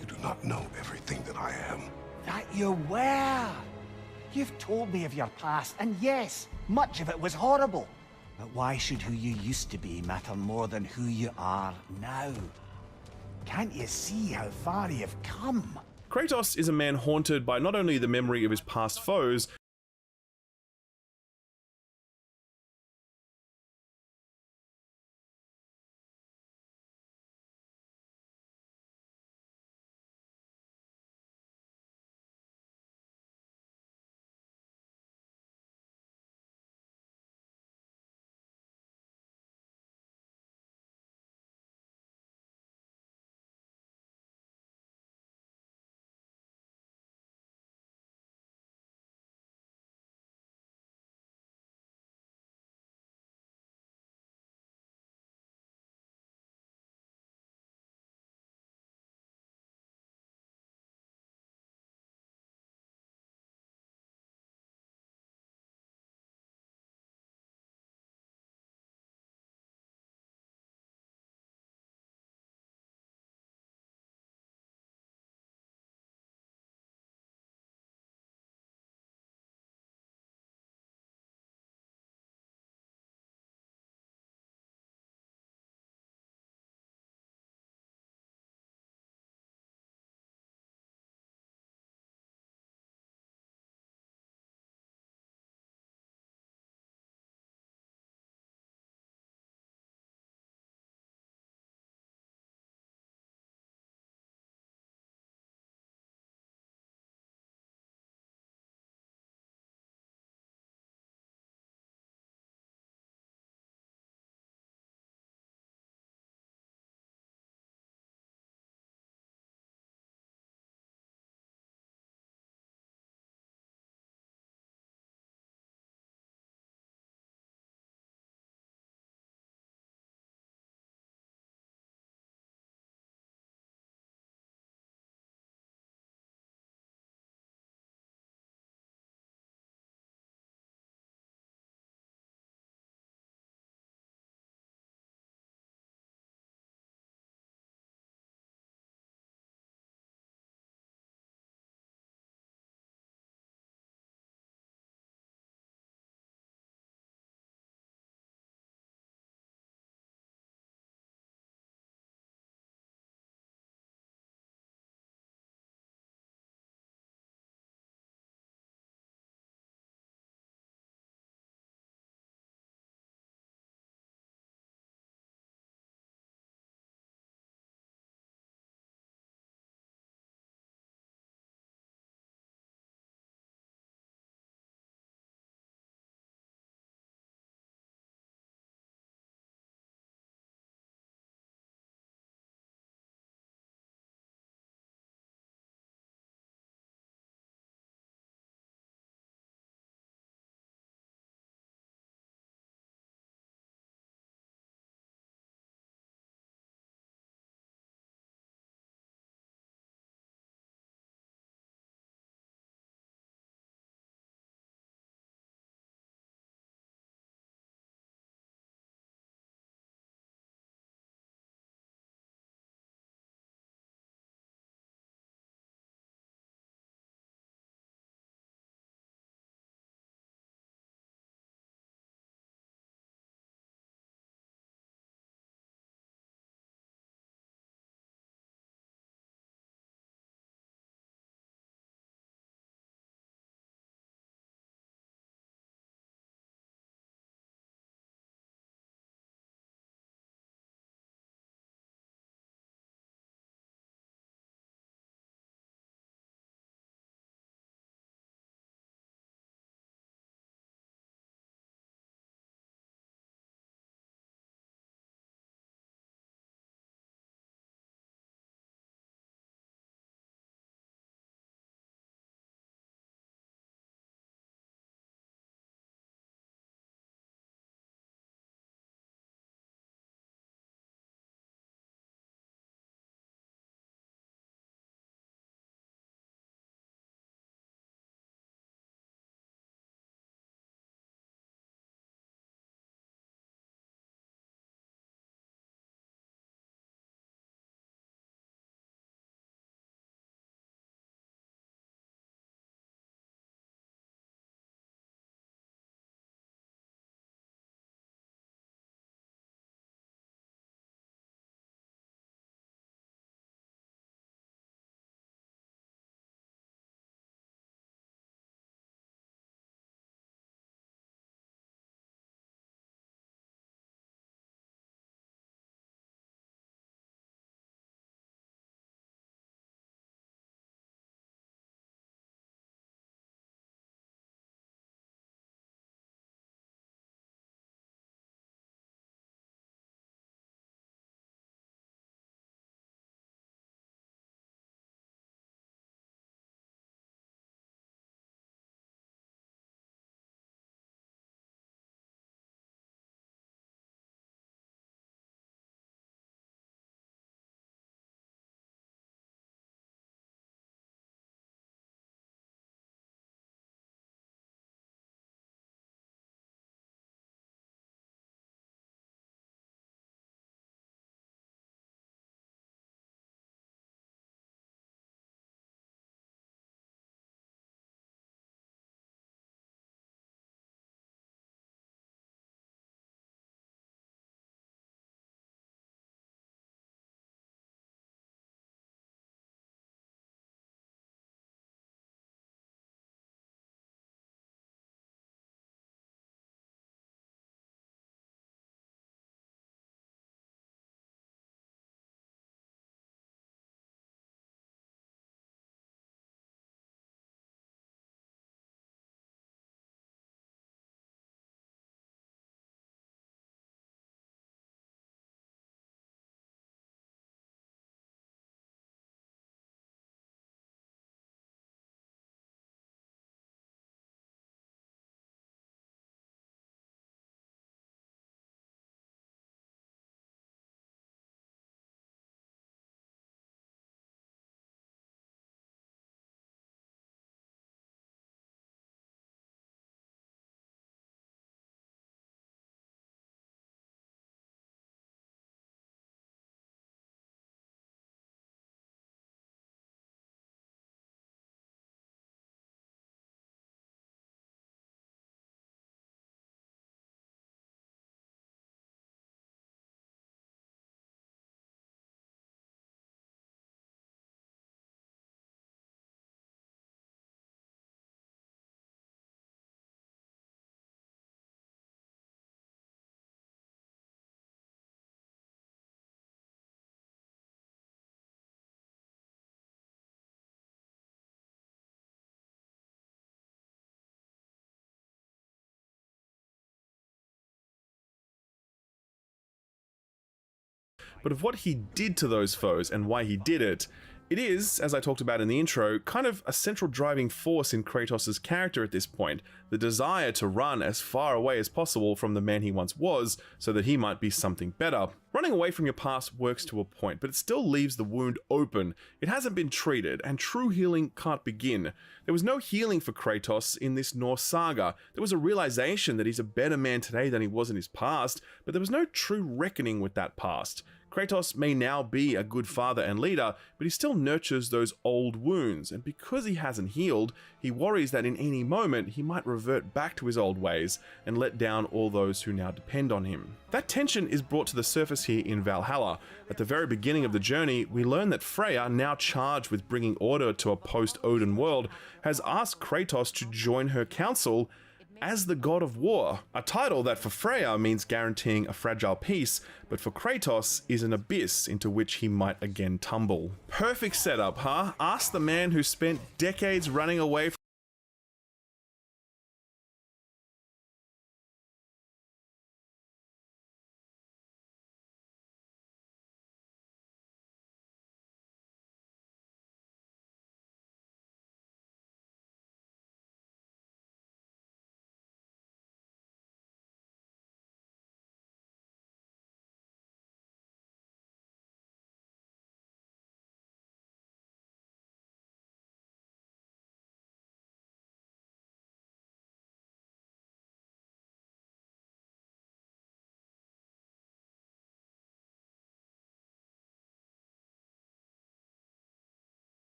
You do not know everything that I am. That you were! You've told me of your past, and yes, much of it was horrible. But why should who you used to be matter more than who you are now? Can't you see how far you've come? Kratos is a man haunted by not only the memory of his past foes, but of what he did to those foes and why he did it. It is, as I talked about in the intro, kind of a central driving force in Kratos' character at this point, the desire to run as far away as possible from the man he once was so that he might be something better. Running away from your past works to a point, but it still leaves the wound open. It hasn't been treated, and true healing can't begin. There was no healing for Kratos in this Norse saga. There was a realization that he's a better man today than he was in his past, but there was no true reckoning with that past. Kratos may now be a good father and leader, but he still nurtures those old wounds, and because he hasn't healed, he worries that in any moment he might revert back to his old ways and let down all those who now depend on him. That tension is brought to the surface here in Valhalla. At the very beginning of the journey, we learn that Freya, now charged with bringing order to a post-Odin world, has asked Kratos to join her council as the god of war, a title that for Freya means guaranteeing a fragile peace, but for Kratos is an abyss into which he might again tumble. Perfect setup, huh? Ask the man who spent decades running away